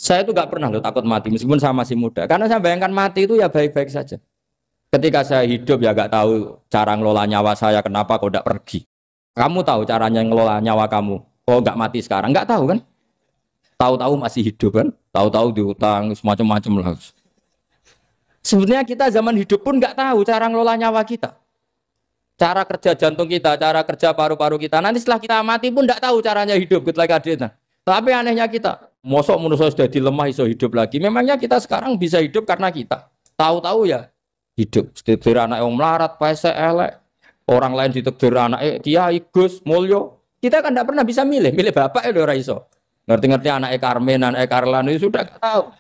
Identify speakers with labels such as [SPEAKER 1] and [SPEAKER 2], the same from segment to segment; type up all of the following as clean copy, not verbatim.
[SPEAKER 1] Saya itu nggak pernah loh takut mati meskipun saya masih muda. Karena saya bayangkan mati itu ya baik-baik saja. Ketika saya hidup ya nggak tahu cara ngelola nyawa saya, kenapa kok nggak pergi. Kamu tahu caranya ngelola nyawa kamu, kok nggak mati sekarang? Nggak tahu kan? Tahu-tahu masih hidup kan? Tahu-tahu diutang semacam-macam lah. Sebenarnya kita zaman hidup pun nggak tahu cara ngelola nyawa kita. Cara kerja jantung kita, cara kerja paru-paru kita. Nanti setelah kita mati pun tidak tahu caranya hidup ketika kita. Tapi anehnya kita, mosok manusia sudah dilemah iso hidup lagi. Memangnya kita sekarang bisa hidup karena kita. Tahu-tahu ya hidup. Ditekdir anak yang melarat, pese elek. Orang lain ditekdir anak Kiai Gus Mulyo. Kita kan tidak pernah bisa milih bapak ya ora iso. Ngerti-ngerti anak Karmen, anak Karlan itu sudah tahu.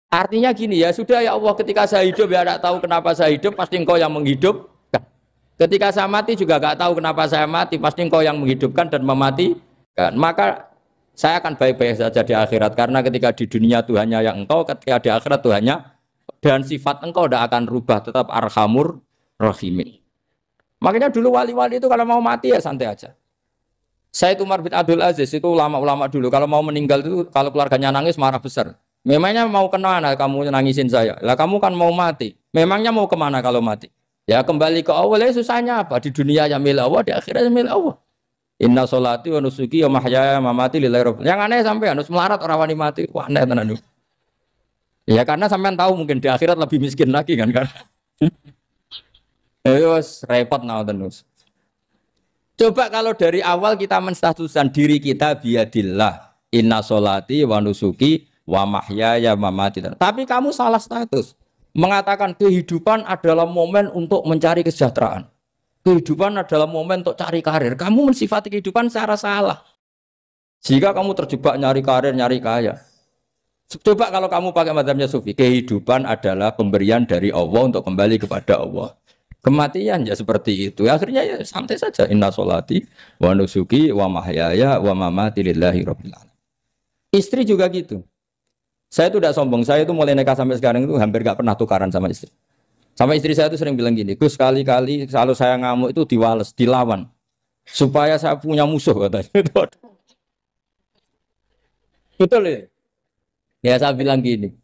[SPEAKER 1] Artinya gini ya, sudah ya Allah ketika saya hidup ya tidak tahu kenapa saya hidup, pasti engkau yang menghidupkan. Ketika saya mati juga tidak tahu kenapa saya mati, pasti engkau yang menghidupkan dan mematikan. Maka saya akan baik-baik saja di akhirat, karena ketika di dunia Tuhannya yang engkau, ketika di akhirat Tuhannya, dan sifat engkau tidak akan rubah, tetap arhamur rahimin. Makanya dulu wali-wali itu kalau mau mati ya santai aja. Said Umar bin Abdul Aziz itu ulama-ulama dulu, kalau mau meninggal itu kalau keluarganya nangis marah besar. Memangnya mau kemana kamu nangisin saya? Lah kamu kan mau mati. Memangnya mau kemana kalau mati? Ya kembali ke Allah. Susahnya apa? Di dunia yang milik Allah, di akhirat yang milik Allah. Inna sholati wa nusuki wa mahyaya wa mamati lillahi rabbil. Yang aneh sampai harus melarat orang wani mati. Wah aneh tenan. Ya karena sampean tahu mungkin di akhirat lebih miskin lagi kan. Terus repot terus. Coba kalau dari awal kita menstatuskan diri kita biadillah. Inna sholati wa nusuki wa mahyaya mamati. Tapi kamu salah status. Mengatakan kehidupan adalah momen untuk mencari kesejahteraan. Kehidupan adalah momen untuk cari karir. Kamu mensifati kehidupan secara salah. Jika kamu terjebak nyari karir, nyari kaya. Coba kalau kamu pakai mazhabnya Sufi, kehidupan adalah pemberian dari Allah untuk kembali kepada Allah. Kematian ya seperti itu. Akhirnya ya santai saja. Inna sholati wa nusuki wa mahyaya wa mamati lillahi rabbil alamin. Istri juga gitu. Saya itu tidak sombong, saya itu mulai nikah sampai sekarang itu hampir gak pernah tukaran sama istri. Sama istri saya itu sering bilang gini, Gus kali-kali kalau saya ngamuk itu diwales, dilawan. Supaya saya punya musuh katanya. Betul ya? Ya saya bilang gini,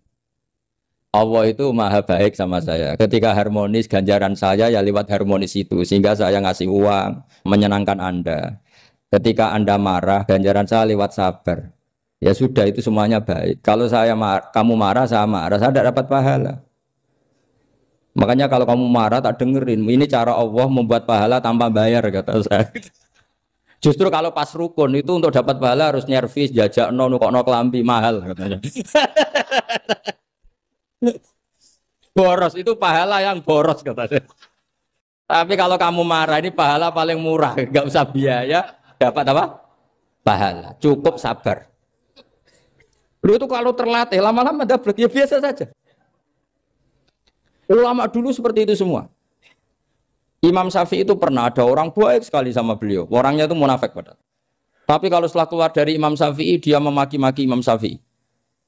[SPEAKER 1] Allah itu maha baik sama saya. Ketika harmonis, ganjaran saya ya lewat harmonis itu. Sehingga saya ngasih uang, menyenangkan Anda. Ketika Anda marah, ganjaran saya lewat sabar. Ya sudah itu semuanya baik. Kalau kamu marah, saya tidak dapat pahala. Makanya kalau kamu marah tak dengerin. Ini cara Allah membuat pahala tanpa bayar kata saya. Justru kalau pas rukun itu untuk dapat pahala harus nyervis, jajak nukok kelambi mahal katanya. Boros itu pahala yang boros katanya. Tapi kalau kamu marah ini pahala paling murah, nggak usah biaya, dapat apa? Pahala. Cukup sabar. Lu itu kalau terlatih lama-lama dapat ya biasa saja. Ulama dulu seperti itu semua. Imam Syafi'i itu pernah ada orang baik sekali sama beliau. Orangnya itu munafik padahal. Tapi kalau setelah keluar dari Imam Syafi'i dia memaki-maki Imam Syafi'i.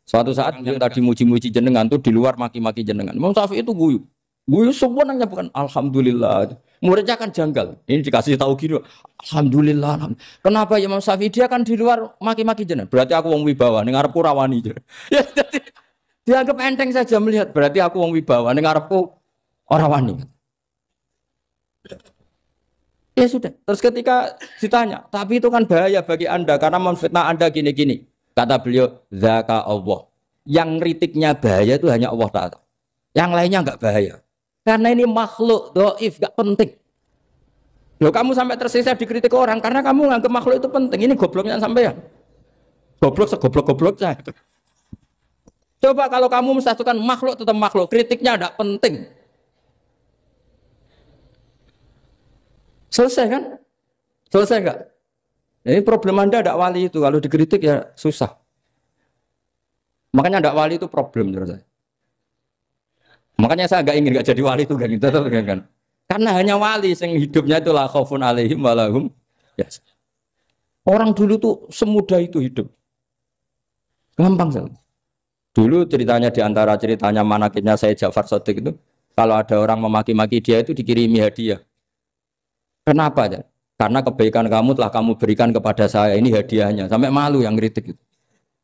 [SPEAKER 1] Suatu saat beliau tadi muji-muji jenengan tuh di luar maki-maki jenengan. Imam Syafi'i itu guyu. Guyu sebenarnya bukan alhamdulillah. Muridnya kan janggal. Ini dikasih tahu gitu. Alhamdulillah. Kenapa Imam Syafi'i dia kan di luar maki-maki jenengan? Berarti aku wong wibawa ning ngarepku rawani. Ya dianggap enteng saja melihat. Berarti aku wong wibawa ning ngarepku ora wani. Ya sudah. Terus ketika ditanya, tapi itu kan bahaya bagi Anda karena memfitnah Anda gini-gini. Kata beliau, zaka Allah. Yang kritiknya bahaya itu hanya Allah Ta'ala. Yang lainnya enggak bahaya. Karena ini makhluk, doif, enggak penting. Loh kamu sampai tersisa dikritik orang karena kamu nganggap makhluk itu penting. Ini gobloknya sampean. Goblok segoblok-gobloknya. Coba kalau kamu mensatukan makhluk tetap makhluk, kritiknya enggak penting. Selesai kan? Selesai enggak? Ini problem Anda tidak wali itu. Kalau dikritik ya susah. Makanya tidak wali itu problem menurut saya. Makanya saya enggak ingin enggak jadi wali itu kan. Karena hanya wali yang hidupnya itu la khaufun alaihim wa lahum yahzanun. Orang dulu tuh semudah itu hidup. Gampang sekali. Dulu ceritanya di antara ceritanya manakibnya Said Ja'far Shadiq itu, kalau ada orang memaki-maki dia itu dikirimi hadiah. Kenapa ya? Karena kebaikan kamu telah kamu berikan kepada saya, ini hadiahnya. Sampai malu yang kritik itu.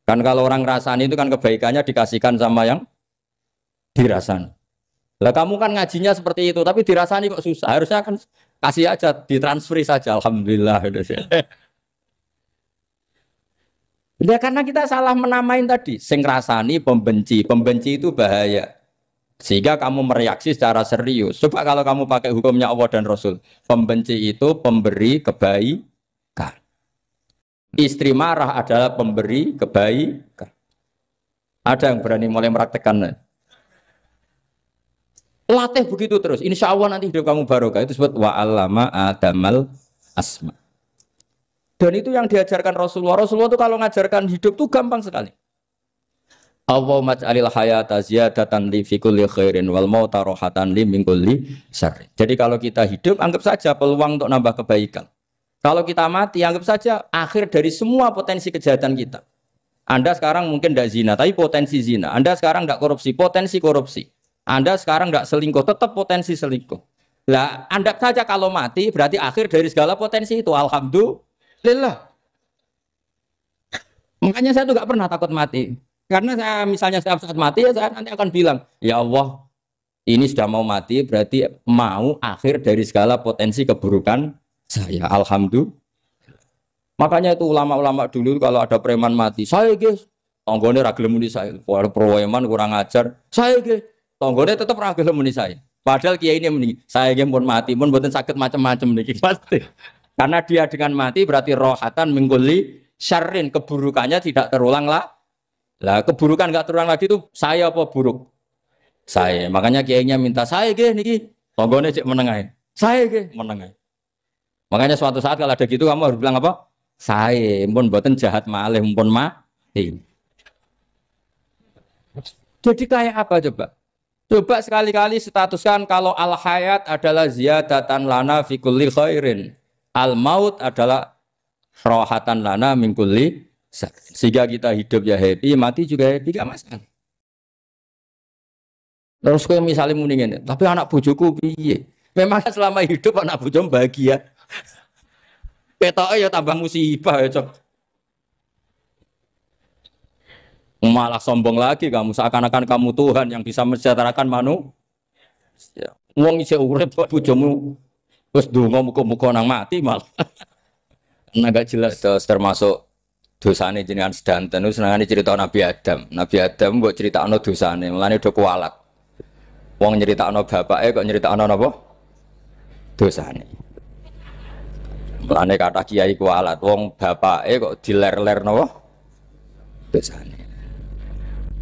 [SPEAKER 1] Kan kalau orang rasani itu kan kebaikannya dikasihkan sama yang dirasani. Lah kamu kan ngajinya seperti itu, tapi dirasani kok susah. Harusnya kan kasih aja, ditransferi saja. Alhamdulillah. Ya karena kita salah menamain tadi. Sing rasani pembenci. Pembenci itu bahaya. Sehingga kamu mereaksi secara serius. Coba kalau kamu pakai hukumnya Allah dan Rasul. Pembenci itu pemberi kebaikan. Istri marah adalah pemberi kebaikan. Ada yang berani mulai meraktekan. Latih begitu terus. Insya Allah nanti hidup kamu barokah. Itu disebut wa'allama adamal asma. Dan itu yang diajarkan Rasulullah. Rasulullah itu kalau ngajarkan hidup itu gampang sekali. Allahumma ja'alil hayata ziyadatan li fi kulli khairin wal mauta rohatan li min kulli syarrin. Jadi kalau kita hidup, anggap saja peluang untuk nambah kebaikan. Kalau kita mati, anggap saja akhir dari semua potensi kejahatan kita. Anda sekarang mungkin tidak zina, tapi potensi zina. Anda sekarang tidak korupsi, potensi korupsi. Anda sekarang tidak selingkuh, tetap potensi selingkuh. Lah, anggap saja kalau mati, berarti akhir dari segala potensi itu. Alhamdulillah. Makanya saya tuh nggak pernah takut mati. Karena saya misalnya setiap saat mati, ya saya nanti akan bilang, ya Allah, ini sudah mau mati, berarti mau akhir dari segala potensi keburukan saya. Alhamdulillah. Makanya itu ulama-ulama dulu kalau ada preman mati, saya guys, tonggone ra gelem muni saya. Kalau preman kurang ajar, saya guys, tonggone tetap ra gelem muni saya. Padahal kiai ini muni, saya guys pun mati, pun mboten sakit macam-macam niki pasti. Karena dia dengan mati berarti rohatan mengkuli syarrin, keburukannya tidak terulang lah. Lah keburukan nggak terulang lagi itu saya apa buruk? Saya. Makanya kiainya minta saya guys niki, tonggone cek menengai. Saya guys menengai. Makanya suatu saat kalau ada gitu kamu harus bilang apa? Saya, pun buatan jahat malih, pun mati. Jadi kayak apa coba? Coba sekali-kali statuskan kalau al-hayat adalah ziyadatan lana fi kulli khairin. Al-maut adalah rohatan lana min kulli syarrin. Sehingga kita hidup ya happy, mati juga happy, gak masalah. Terus kayak misalnya mendingin, tapi anak bojoku piye? Memang selama hidup anak bojomu bahagia. Petoke ya tambah musibah ya, Cok. Malah sombong lagi kamu, seakan-akan kamu Tuhan yang bisa mensejahterakan manusia. Wong isih urip kok bojomu wis ndonga muga-muga nang mati malah. Nah gak jelas terus termasuk dosane jenengan sedanten niku senengane cerita Nabi Adam. Nabi Adam mbok critakno dosane, mulane do kualat. Wong nyeritakno bapake kok nyeritakno napa? Dosane. Mulane kata kiai kualat, wong bapake kok diler-ler napa? Dosane.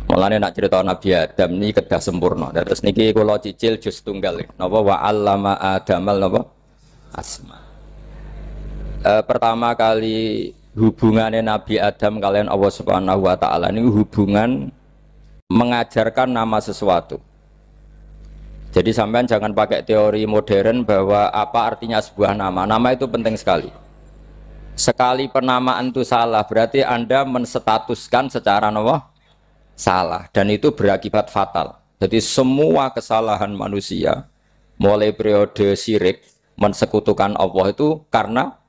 [SPEAKER 1] Mulane nak cerita Nabi Adam niki kedah sempurna. Terus niki kula cicil juz tunggal napa wa 'allama Adamal napa? Asma. Pertama kali hubungannya Nabi Adam kalian Allah Subhanahu wa taala ini hubungan mengajarkan nama sesuatu. Jadi sampean jangan pakai teori modern bahwa apa artinya sebuah nama. Nama itu penting sekali. Sekali penamaan itu salah, berarti Anda menstatuskan secara salah. Dan itu berakibat fatal. Jadi semua kesalahan manusia, mulai periode syirik, mensekutukan Allah itu karena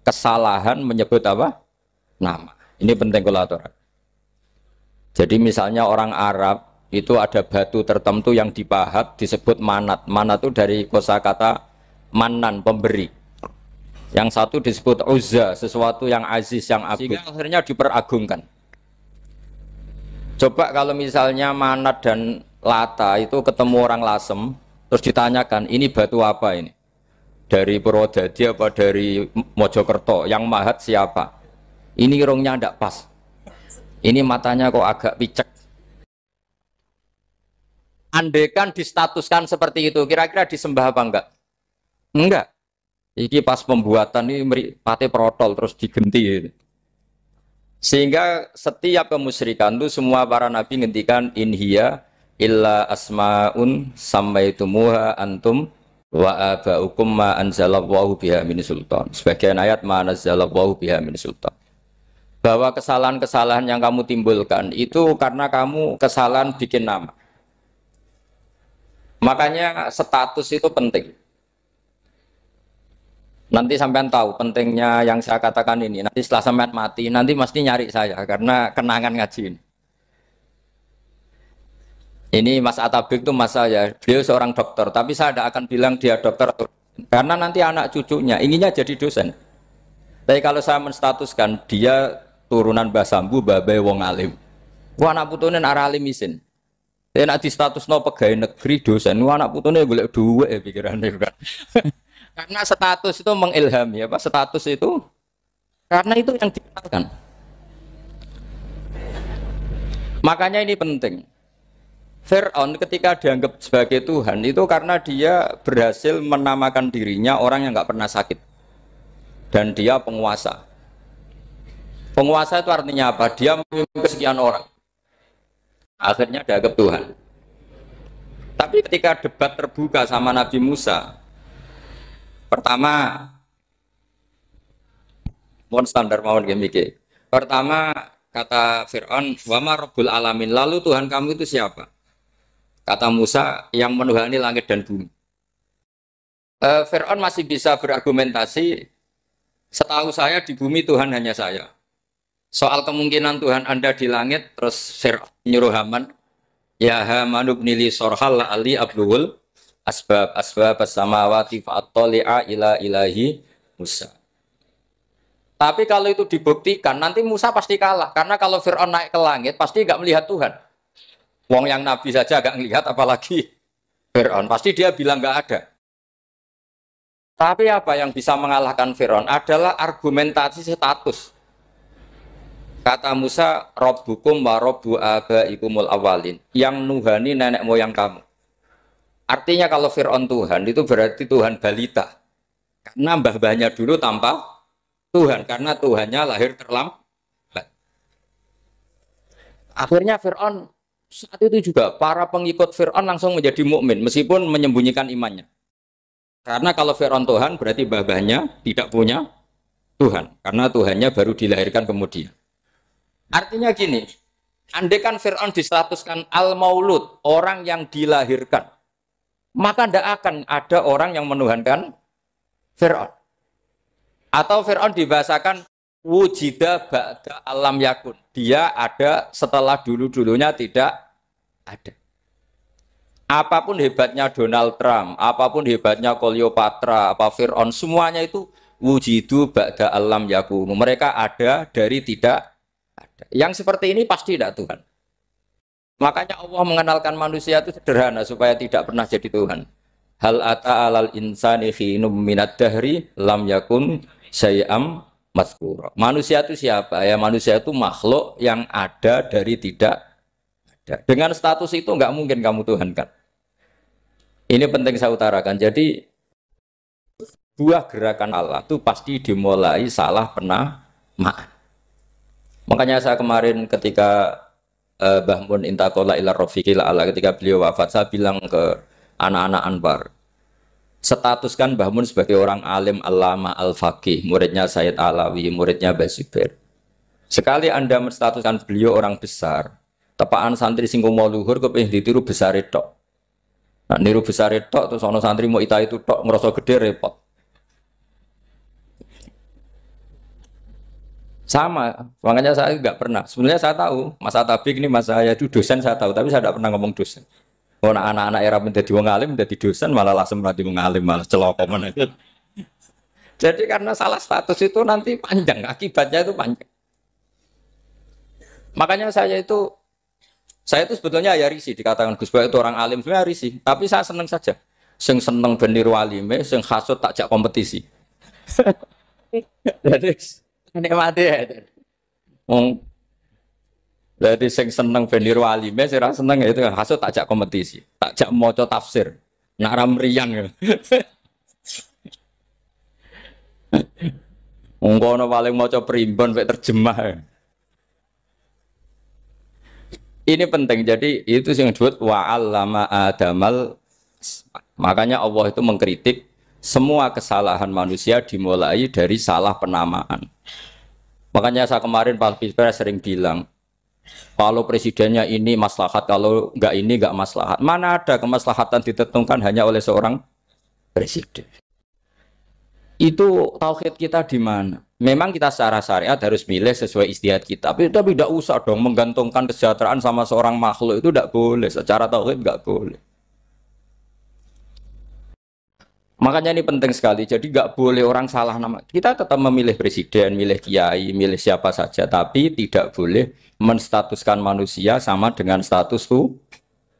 [SPEAKER 1] kesalahan menyebut apa? Nama. Ini penting kolaboran. Jadi misalnya orang Arab, itu ada batu tertentu yang dipahat disebut manat. Manat itu dari kosakata manan, pemberi. Yang satu disebut uzza, sesuatu yang aziz, yang agung. Sehingga akhirnya diperagungkan. Coba kalau misalnya manat dan lata itu ketemu orang lasem, terus ditanyakan, ini batu apa ini? Dari Purwodadi apa dari Mojokerto? Yang mahat siapa? Ini irungnya tidak pas. Ini matanya kok agak picek. Andekan distatuskan seperti itu, kira-kira disembah apa enggak? Enggak. Iki pas pembuatan ini pate protol terus digenti. Sehingga setiap kemusyrikan itu semua para nabi ngendikan inhiya illa asmaun sammaitumuha antum wa abaukum ma anzalallahu biha min sultan. Sebagian ayat ma anzalallahu biha min sultan. Bahwa kesalahan-kesalahan yang kamu timbulkan itu karena kamu kesalahan bikin nama. Makanya status itu penting. Nanti sampean tahu pentingnya yang saya katakan ini. Nanti setelah sampean mati, nanti mesti nyari saya karena kenangan ngaji ini. Ini Mas Atabik itu mas saya, beliau seorang dokter, tapi saya tidak akan bilang dia dokter karena nanti anak cucunya inginnya jadi dosen. Tapi kalau saya menstatuskan dia turunan Mbah Sambu, babai wong alim. Wah anak putune arah alim isin. Dia nak di status no pegawai negeri dosen, wah anak putune golek duit ya pikirannya kan. Karena status itu mengilhami apa? Status itu karena itu yang dikenalkan. Makanya ini penting. Fir'aun ketika dianggap sebagai Tuhan itu karena dia berhasil menamakan dirinya orang yang nggak pernah sakit dan dia penguasa. Penguasa itu artinya apa? Dia memimpin sekian orang. Akhirnya dianggap Tuhan. Tapi ketika debat terbuka sama Nabi Musa, pertama, mohon standar mohon gimmick. Pertama kata Fir'aun, wama Rabbul Alamin. Lalu Tuhan kamu itu siapa? Kata Musa, yang menuhani langit dan bumi. Fir'aun masih bisa berargumentasi, setahu saya di bumi Tuhan hanya saya. Soal kemungkinan Tuhan Anda di langit, terus Fir'aun nyuruh Haman, ya Haman ibnili sorhal la'ali abluhul asbab as-samawati fa'attali'a ila ilahi Musa. Tapi kalau itu dibuktikan, nanti Musa pasti kalah. Karena kalau Fir'aun naik ke langit, pasti nggak melihat Tuhan. Wong yang Nabi saja agak ngelihat, apalagi Fir'aun. Pasti dia bilang nggak ada. Tapi apa yang bisa mengalahkan Fir'aun adalah argumentasi status. Kata Musa, Rabbukum wa Rabbu abaikumul awalin. Yang nuhani nenek moyang kamu. Artinya kalau Fir'aun Tuhan, itu berarti Tuhan balita. Karena mbah-mbahnya dulu tanpa Tuhan. Karena Tuhannya lahir terlambat. Akhirnya Fir'aun saat itu juga para pengikut Fir'aun langsung menjadi mukmin meskipun menyembunyikan imannya. Karena kalau Fir'aun Tuhan berarti babahnya tidak punya Tuhan. Karena Tuhannya baru dilahirkan kemudian. Artinya gini, andai kan Fir'aun distatuskan al-maulud, orang yang dilahirkan, maka tidak akan ada orang yang menuhankan Fir'aun. Atau Fir'aun dibahasakan wujida ba'da alam yakun. Dia ada setelah dulu-dulunya tidak ada. Apapun hebatnya Donald Trump, apapun hebatnya Cleopatra, apa Fir'aun, semuanya itu wujidu ba'da alam yakun. Mereka ada dari tidak ada. Yang seperti ini pasti tidak Tuhan. Makanya Allah mengenalkan manusia itu sederhana supaya tidak pernah jadi Tuhan. Hal ata alal insani khinum minad dahri lam yakun syai'am mazkura. Manusia itu siapa? Ya manusia itu makhluk yang ada dari tidak ada. Dengan status itu nggak mungkin kamu Tuhan kan. Ini penting saya utarakan. Jadi buah gerakan Allah itu pasti dimulai salah penamaan. Makanya saya kemarin ketika Mbah Mun intaqala ila rafiqil ala ketika beliau wafat, saya bilang ke anak-anak Anwar, statuskan Mbah Mun sebagai orang alim allama al-faqih, muridnya Sayyid Alawi, muridnya Mbah Zubair. Sekali Anda menstatuskan beliau orang besar, tepaan santri sing mau luhur kepengin ditiru besar tok. Nah, niru besar tok terus ana santri mau ita itu tok ngerasa gede repot. Sama, makanya saya nggak pernah. Sebenarnya saya tahu, Mas Atabik ini mas saya itu dosen saya tahu, tapi saya tidak pernah ngomong dosen. Oh, anak-anak era menjadi wong alim, menjadi dosen malah langsung menjadi wong alim, malah celaka mana. Jadi karena salah status itu nanti panjang, akibatnya itu panjang. Makanya saya itu sebetulnya ya risih dikatakan Gus Baik itu orang alim, sebenarnya risih. Tapi saya seneng saja. Sing seneng benir walime, sing hasut takjak kompetisi. Jadi nikmati ya. Jadi sing seneng benir walime, sing seneng ya itu hasut takjak kompetisi, takjak maca tafsir. Nak ramriang ya. Ngono paling maca primbon mek terjemah. Ya. Ini penting, jadi itu yang disebut wa'allama adamal. Makanya Allah itu mengkritik semua kesalahan manusia dimulai dari salah penamaan. Makanya saya kemarin Pak Pilpres sering bilang, kalau presidennya ini maslahat, kalau enggak ini enggak maslahat. Mana ada kemaslahatan ditentukan hanya oleh seorang presiden. Itu tauhid kita di mana? Memang kita secara syariat harus milih sesuai istihad kita. Tapi tidak usah dong menggantungkan kesejahteraan sama seorang makhluk, itu tidak boleh. Secara tauhid nggak boleh. Makanya ini penting sekali. Jadi nggak boleh orang salah nama. Kita tetap memilih presiden, milih kiai, milih siapa saja, tapi tidak boleh menstatuskan manusia sama dengan status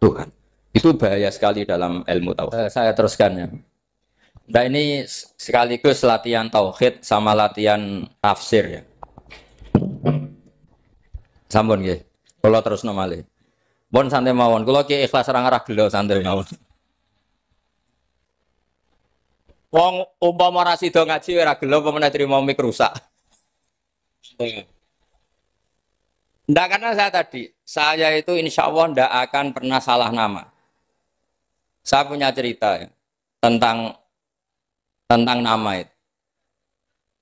[SPEAKER 1] Tuhan. Itu bahaya sekali dalam ilmu tauhid. Saya teruskan ya. Nah ini sekaligus latihan tauhid sama latihan tafsir ya. Sampun nggih. Kula terusno malih. Pun santai mawon. Kula ki ikhlas ora ngarah gelo santai mawon. Wong umpama ora sida ngaji ora gelo apa meneh trimo mik rusak. Ndak, karena saya itu insya Allah ndak akan pernah salah nama. Saya punya cerita ya, tentang nama itu.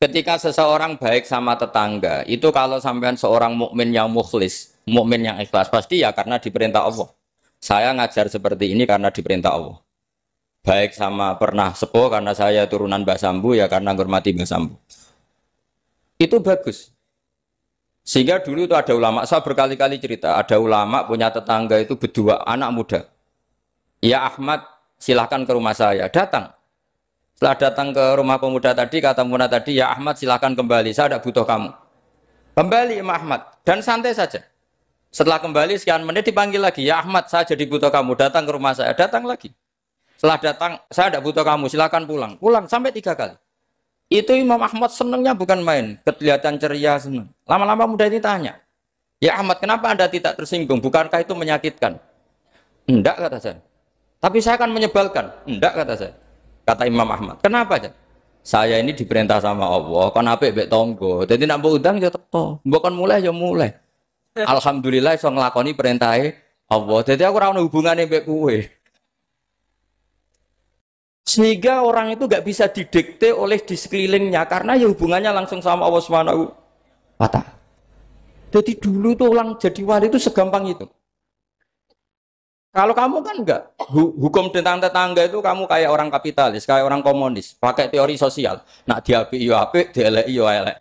[SPEAKER 1] Ketika seseorang baik sama tetangga, itu kalau sampean seorang mukmin yang mukhlis, mukmin yang ikhlas, pasti ya karena diperintah Allah. Saya ngajar seperti ini karena diperintah Allah. Baik sama pernah sepuh karena saya turunan Mbah Sambu, ya karena menghormati Mbah Sambu. Itu bagus. Sehingga dulu itu ada ulama, saya berkali-kali cerita, ada ulama punya tetangga itu berdua anak muda. Ya Ahmad, silahkan ke rumah saya. Datang. Setelah datang ke rumah pemuda tadi, kata pemuda tadi, ya Ahmad silahkan kembali, saya tidak butuh kamu. Kembali Imam Ahmad, dan santai saja. Setelah kembali sekian menit dipanggil lagi, ya Ahmad saya jadi butuh kamu, datang ke rumah saya. Datang lagi. Setelah datang, saya tidak butuh kamu, silahkan pulang. Pulang sampai 3 kali. Itu Imam Ahmad senangnya bukan main, kelihatan ceria senang. Lama-lama muda ini tanya, ya Ahmad kenapa Anda tidak tersinggung? Bukankah itu menyakitkan? Enggak, kata saya. Tapi saya akan menyebalkan. Enggak, kata saya. Kata Imam Ahmad. Kenapa aja? Saya ini diperintah sama Allah, kan apik mbek tangga. Dadi nek mbok udang ya teko, mbok kon mulai ya mulai. Alhamdulillah iso nglakoni perintahe Allah. Dadi aku ora ono hubungane mbek kowe. Sehingga orang itu gak bisa didikte oleh di sekelilingnya karena ya hubungannya langsung sama Allah Subhanahu wa Ta'ala. Jadi dulu tuh orang jadi wali itu segampang itu. Kalau kamu kan enggak, hukum tentang tetangga itu kamu kayak orang kapitalis, kayak orang komunis, pakai teori sosial. Nak diapi yo apik, dieleki yo elek.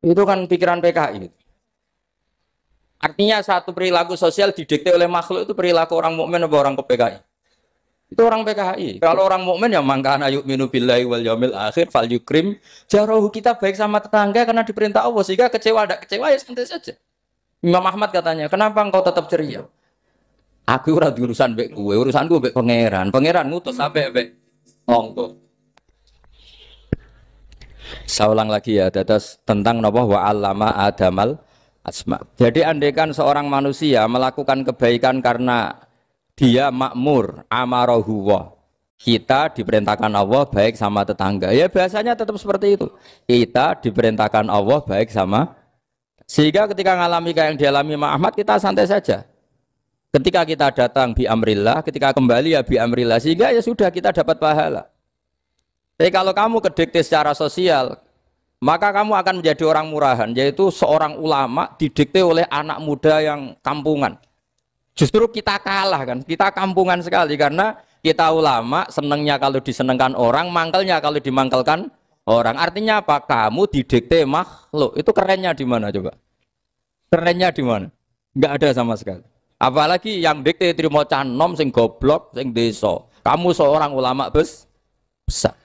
[SPEAKER 1] Itu kan pikiran PKI. Artinya satu perilaku sosial didikte oleh makhluk itu perilaku orang mukmin atau orang PKI. Itu orang PKI. Kalau orang mukmin yang mangkana yu'minu billahi wal yaumil akhir fal yukrim jarahu, kita baik sama tetangga karena diperintah Allah, sehingga kecewa tidak kecewa ya santai saja. Imam Ahmad katanya, kenapa engkau tetap ceria? Aku ora urusan mbek kowe, urusanku mbek pangeran. Pangeran ngutus sampai mbek monggo. Saya ulang lagi ya, dados tentang napa wa allama adamal asma. Jadi andaikan seorang manusia melakukan kebaikan karena dia makmur, amarahu wa. Kita diperintahkan Allah baik sama tetangga. Ya biasanya tetap seperti itu. Kita diperintahkan Allah baik sama, sehingga ketika ngalami kayak yang dialami Ahmad, kita santai saja. Ketika kita datang bi amrillah, ketika kembali ya bi amrillah, sehingga ya sudah kita dapat pahala. Tapi kalau kamu kedikte secara sosial, maka kamu akan menjadi orang murahan, yaitu seorang ulama didikte oleh anak muda yang kampungan. Justru kita kalah kan, kita kampungan sekali karena kita ulama senengnya kalau disenengkan orang, mangkelnya kalau dimangkelkan orang. Artinya apa? Kamu didikte makhluk. Itu kerennya di mana coba? Kerennya di mana? Enggak ada sama sekali. Apalagi yang dikte trimo canom sing goblok sing desa. Kamu seorang ulama besar.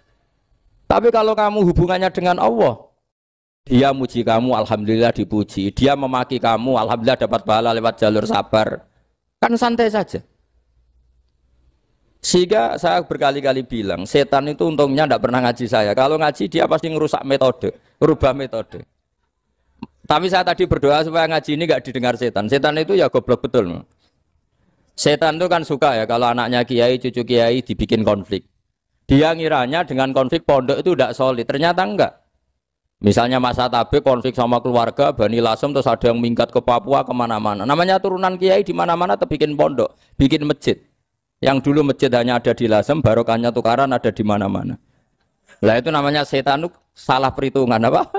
[SPEAKER 1] Tapi kalau kamu hubungannya dengan Allah, dia muji kamu, alhamdulillah dipuji. Dia memaki kamu, alhamdulillah dapat pahala lewat jalur sabar. Kan santai saja. Sehingga saya berkali-kali bilang, setan itu untungnya tidak pernah ngaji saya. Kalau ngaji dia pasti ngerusak metode, rubah metode. Tapi saya tadi berdoa supaya ngaji ini gak didengar setan. Setan itu ya goblok betul. Setan itu kan suka ya kalau anaknya kiai, cucu kiai dibikin konflik. Dia ngiranya dengan konflik pondok itu tidak solid. Ternyata enggak. Misalnya masa tabik konflik sama keluarga, Bani Lasem, terus ada yang minggat ke Papua kemana-mana. Namanya turunan kiai di mana-mana bikin pondok, bikin masjid. Yang dulu masjid hanya ada di Lasem, barokahnya tukaran ada di mana-mana. Lah itu namanya setan itu salah perhitungan apa?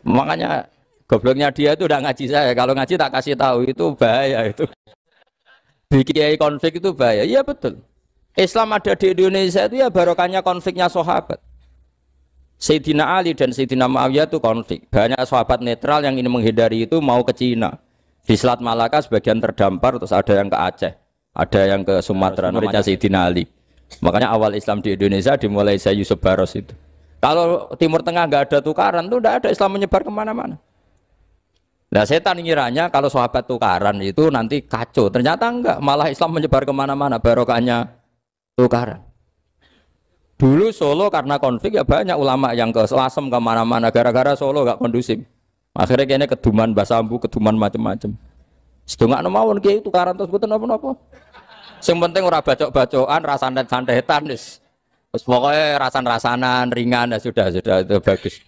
[SPEAKER 1] Makanya gobloknya dia itu udah ngaji saya. Kalau ngaji tak kasih tahu itu bahaya itu. Bikin kiai konflik itu bahaya. Iya betul. Islam ada di Indonesia itu ya barokahnya konfliknya sahabat. Sayyidina Ali dan Sayyidina Muawiyah itu konflik. Banyak sahabat netral yang ingin menghindari itu mau ke Cina. Di Selat Malaka sebagian terdampar, terus ada yang ke Aceh, ada yang ke Sumatera, namanya Sayyidina Ali. Makanya awal Islam di Indonesia dimulai Syekh Yusuf Baros itu. Kalau Timur Tengah nggak ada tukaran, tuh nggak ada Islam menyebar kemana-mana. Nah setan ngiranya kalau sahabat tukaran itu nanti kacau. Ternyata enggak, malah Islam menyebar kemana-mana, barokahnya tukaran. Dulu Solo karena konflik ya banyak ulama yang ke Selasem kemana-mana gara-gara Solo gak kondusif. Akhirnya kayaknya keduman Basambu, keduman macam-macam. Sedungak mawon kiai tukaran terus boten napa-napa. Sing penting ora bacok-bacokan, rasantet-santetan wis. Wis pokoke rasan-rasanan ringan ya sudah itu bagus.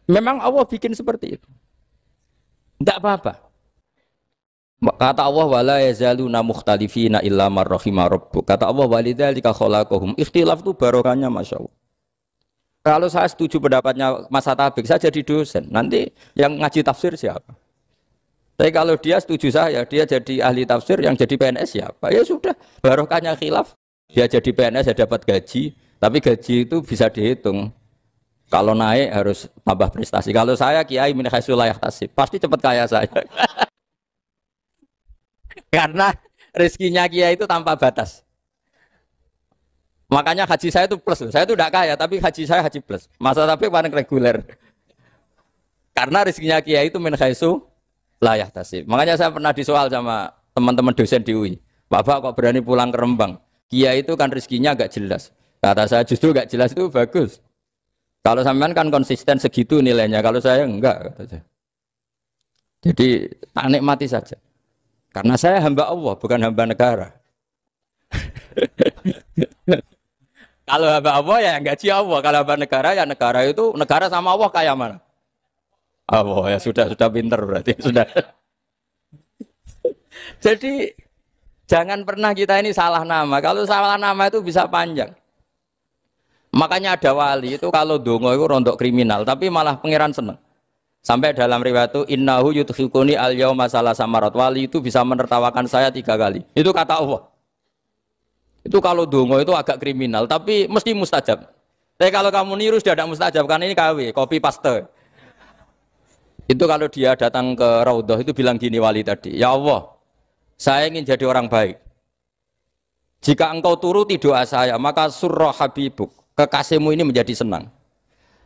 [SPEAKER 1] Memang Allah bikin seperti itu. Enggak apa-apa. Kata Allah wala yazaluna mukhtalifina illa man rahima rabbuk. Kata Allah walidzalika khalaqahum. Ikhtilaf itu barokahnya Masya Allah. Kalau saya setuju pendapatnya Mas Atabik, saya jadi dosen. Nanti yang ngaji tafsir siapa? Tapi kalau dia setuju saya, dia jadi ahli tafsir, yang jadi PNS siapa? Ya sudah, barokahnya khilaf. Dia jadi PNS, dia dapat gaji. Tapi gaji itu bisa dihitung. Kalau naik harus tambah prestasi. Kalau saya kiai min haitsu la yahtasib, pasti cepat kaya saya. Karena rezekinya kiai itu tanpa batas. Makanya haji saya itu plus. Saya itu tidak kaya, tapi haji saya haji plus. Masa tapi paling reguler. Karena rezekinya kiai itu min haitsu la yahtasib. Makanya saya pernah disoal sama teman-teman dosen di UI. Bapak kok berani pulang ke Rembang? Kiai itu kan rezekinya agak jelas. Kata saya justru agak jelas itu bagus. Kalau sampean kan konsisten segitu nilainya. Kalau saya enggak, kata saya. Jadi tak nikmati saja. Karena saya hamba Allah, bukan hamba negara. Kalau hamba Allah ya gaji Allah. Kalau hamba negara ya negara itu, negara sama Allah kayak mana? Allah ya sudah pinter berarti sudah. Jadi jangan pernah kita ini salah nama. Kalau salah nama itu bisa panjang. Makanya ada wali itu kalau dongo itu rontok kriminal, tapi malah pangeran seneng. Sampai dalam riwayat itu innahu yudkhikuni al-yauma salasa marat. Wali itu bisa menertawakan saya 3 kali. Itu kata Allah. Itu kalau dongo itu agak kriminal, tapi mesti mustajab. Tapi kalau kamu niru sudah tidak mustajab, karena ini KW, copy paste. Itu kalau dia datang ke Raudhah itu bilang gini wali tadi, ya Allah, saya ingin jadi orang baik. Jika engkau turuti doa saya, maka surra habibuk, kekasihmu ini menjadi senang.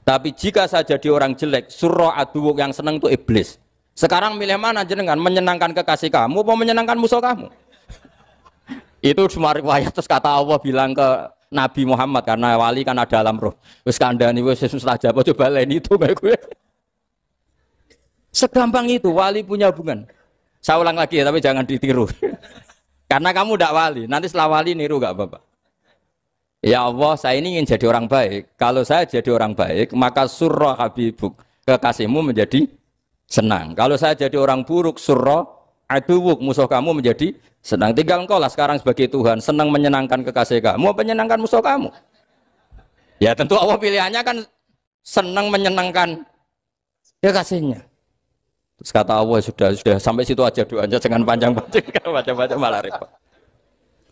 [SPEAKER 1] Tapi jika saya jadi orang jelek, surra aduwuk, yang senang itu iblis. Sekarang milih mana jenengan? Menyenangkan kekasih kamu atau menyenangkan musuh kamu? Itu cuma riwayat. Terus kata Allah bilang ke Nabi Muhammad, karena wali kan ada alam roh. Wis kandhani wis mustajab, coba lain itu kayak gue. Segampang itu wali punya hubungan. Saya ulang lagi ya, tapi jangan ditiru. Karena kamu tidak wali, nanti setelah wali niru gak apa-apa. Ya Allah, saya ini ingin jadi orang baik. Kalau saya jadi orang baik, maka surra habibuk, kekasihmu menjadi senang. Kalau saya jadi orang buruk, surra aduwuk, musuh kamu menjadi senang. Tinggal engkau lah sekarang sebagai Tuhan, senang menyenangkan kekasih kamu, menyenangkan musuh kamu. Ya tentu Allah pilihannya kan senang menyenangkan kekasihnya. Terus kata Allah sudah sampai situ aja doanya, jangan panjang-panjang, baca-baca malah repot.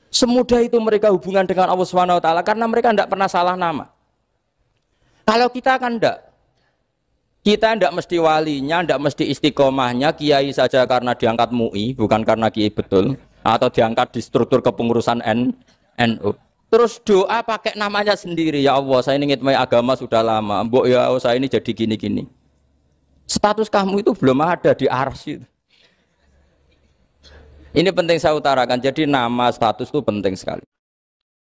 [SPEAKER 1] Semudah itu mereka hubungan dengan Allah Subhanahu wa taala karena mereka tidak pernah salah nama. Kalau kita kan tidak. Kita tidak mesti walinya, tidak mesti istiqomahnya, kiai saja karena diangkat MUI, bukan karena kiai betul, atau diangkat di struktur kepengurusan NU. Terus doa pakai namanya sendiri, ya Allah, saya ini ngitmai agama sudah lama, mbok ya Allah, saya ini jadi gini-gini. Status kamu itu belum ada di arsy. Ini penting saya utarakan, jadi nama status itu penting sekali.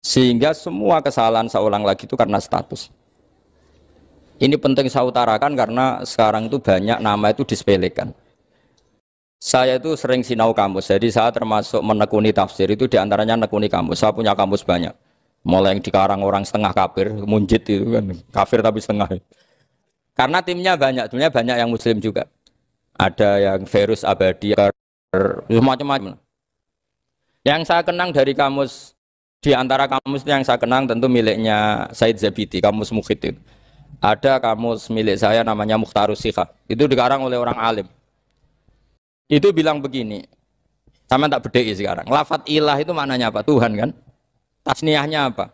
[SPEAKER 1] Sehingga semua kesalahan saya ulang lagi itu karena status. Ini penting saya utarakan karena sekarang itu banyak nama itu disepelekan. Saya itu sering sinau kamus, jadi saya termasuk menekuni tafsir itu diantaranya menekuni kamus. Saya punya kamus banyak. Mulai yang dikarang orang setengah kafir, munjid itu kan, kafir tapi setengah. Karena timnya banyak, sebenarnya banyak yang muslim juga. Ada yang Virus Abadi, macam-macam. Yang saya kenang dari kamus, di antara kamus yang saya kenang tentu miliknya Said Zabidi, kamus Mukhid itu. Ada kamus milik saya namanya Mukhtarus Sikhah, itu dikarang oleh orang alim. Itu bilang begini, sama tak bedai sekarang, lafadz ilah itu maknanya apa? Tuhan kan? Tasniahnya apa?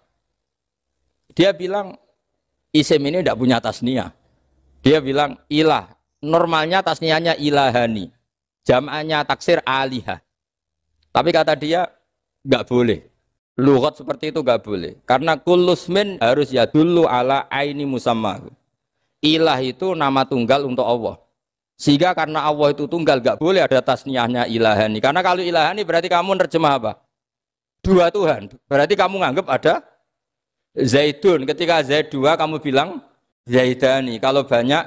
[SPEAKER 1] Dia bilang isim ini tidak punya tasniah. Dia bilang ilah. Normalnya tasniahnya ilahani. Jam'annya taksir alihah. Tapi kata dia nggak boleh. Lughat seperti itu nggak boleh. Karena kullusmin harus ya dulu ala aini musamma. Ilah itu nama tunggal untuk Allah. Sehingga karena Allah itu tunggal nggak boleh ada tasniahnya ilahani. Karena kalau ilahani berarti kamu nerjemah apa? Dua Tuhan. Berarti kamu nganggap ada Zaidun. Ketika Zaid dua kamu bilang Zaidani. Kalau banyak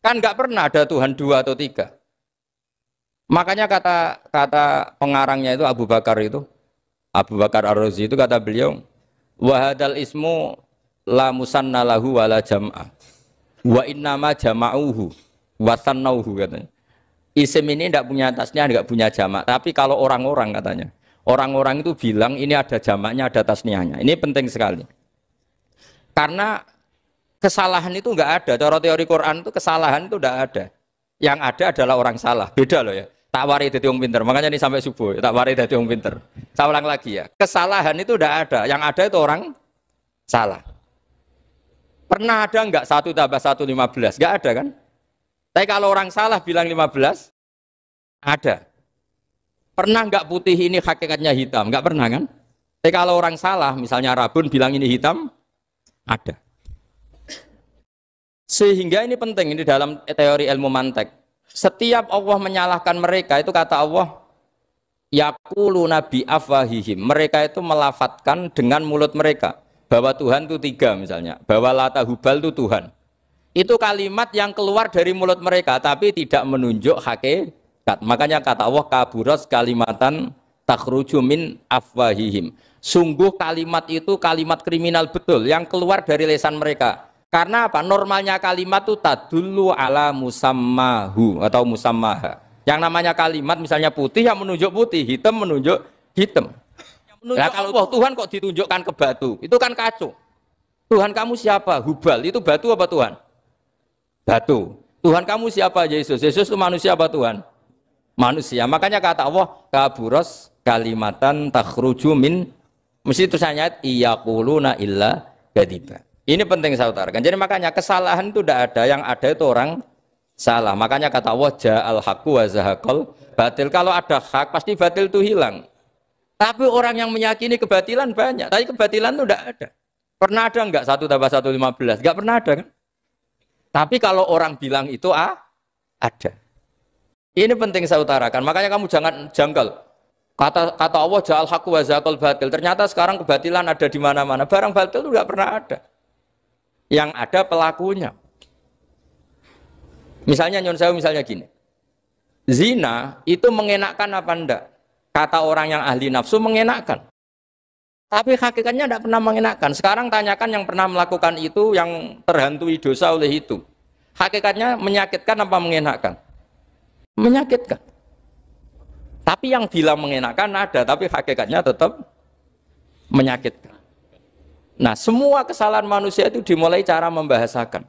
[SPEAKER 1] kan nggak pernah ada Tuhan dua atau tiga. Makanya kata pengarangnya itu Abu Bakar Ar-Razi itu kata beliau, wahadal ismu la musanna lahu wala jam'a wa innama jama'uhu wa sannauhu katanya. Isim ini tidak punya tasniah, tidak punya jamak. Tapi kalau orang-orang katanya, orang-orang itu bilang ini ada jamaknya, ada tasniahnya. Ini penting sekali. Karena kesalahan itu enggak ada. Cara teori Quran itu kesalahan itu enggak ada. Yang ada adalah orang salah. Beda loh ya. Tak wari dadi wong pinter. Makanya ini sampai subuh, tak wari dadi wong pinter. Saya ulang lagi ya. Kesalahan itu enggak ada. Yang ada itu orang salah. Pernah ada enggak 1 tambah 1 15? Enggak ada kan? Tapi kalau orang salah bilang 15, ada. Pernah enggak putih ini hakikatnya hitam? Enggak pernah kan? Tapi kalau orang salah, misalnya Rabun bilang ini hitam, ada. Sehingga ini penting, ini dalam teori ilmu mantek. Setiap Allah menyalahkan mereka, itu kata Allah, yaquluna bi afwahihim. Mereka itu melafatkan dengan mulut mereka bahwa Tuhan itu 3 misalnya, bahwa Lata Hubal itu Tuhan. Itu kalimat yang keluar dari mulut mereka tapi tidak menunjuk hakikat. Makanya kata Allah, kaburas kalimatan takhruju min afwahihim. Sungguh kalimat itu kalimat kriminal betul yang keluar dari lisan mereka. Karena apa? Normalnya kalimat itu tadullu ala musammahu atau musammaha. Yang namanya kalimat misalnya putih yang menunjuk putih, hitam menunjuk hitam. Nah, kalau Tuhan kok ditunjukkan ke batu, itu kan kacau. Tuhan kamu siapa? Hubal, itu batu apa Tuhan? Batu. Tuhan kamu siapa? Yesus. Yesus itu manusia apa Tuhan? Manusia. Makanya kata Allah, kaburos kalimatan takhruju min, mesti itu ayat iyaquluna illa kadiba. Ini penting saya utarakan. Jadi makanya kesalahan itu tidak ada, yang ada itu orang salah. Makanya kata Allah, ja'al haqqu wa zahaqal batil. Kalau ada hak pasti batil itu hilang. Tapi orang yang meyakini kebatilan banyak, tapi kebatilan itu tidak ada. Pernah ada enggak 1 tambah 1 15? Enggak pernah ada kan? Tapi kalau orang bilang itu ada. Ini penting saya utarakan. Makanya kamu jangan janggal. Kata Allah, ja'al haqqu wa zahaqal batil. Ternyata sekarang kebatilan ada di mana-mana. Barang batil itu enggak pernah ada. Yang ada pelakunya. Misalnya nyon sewu misalnya gini. Zina itu mengenakkan apa enggak? Kata orang yang ahli nafsu mengenakkan. Tapi hakikatnya tidak pernah mengenakkan. Sekarang tanyakan yang pernah melakukan itu, yang terhantui dosa oleh itu. Hakikatnya menyakitkan apa mengenakkan? Menyakitkan. Tapi yang bilang mengenakkan ada, tapi hakikatnya tetap menyakitkan. Nah, semua kesalahan manusia itu dimulai cara membahasakan.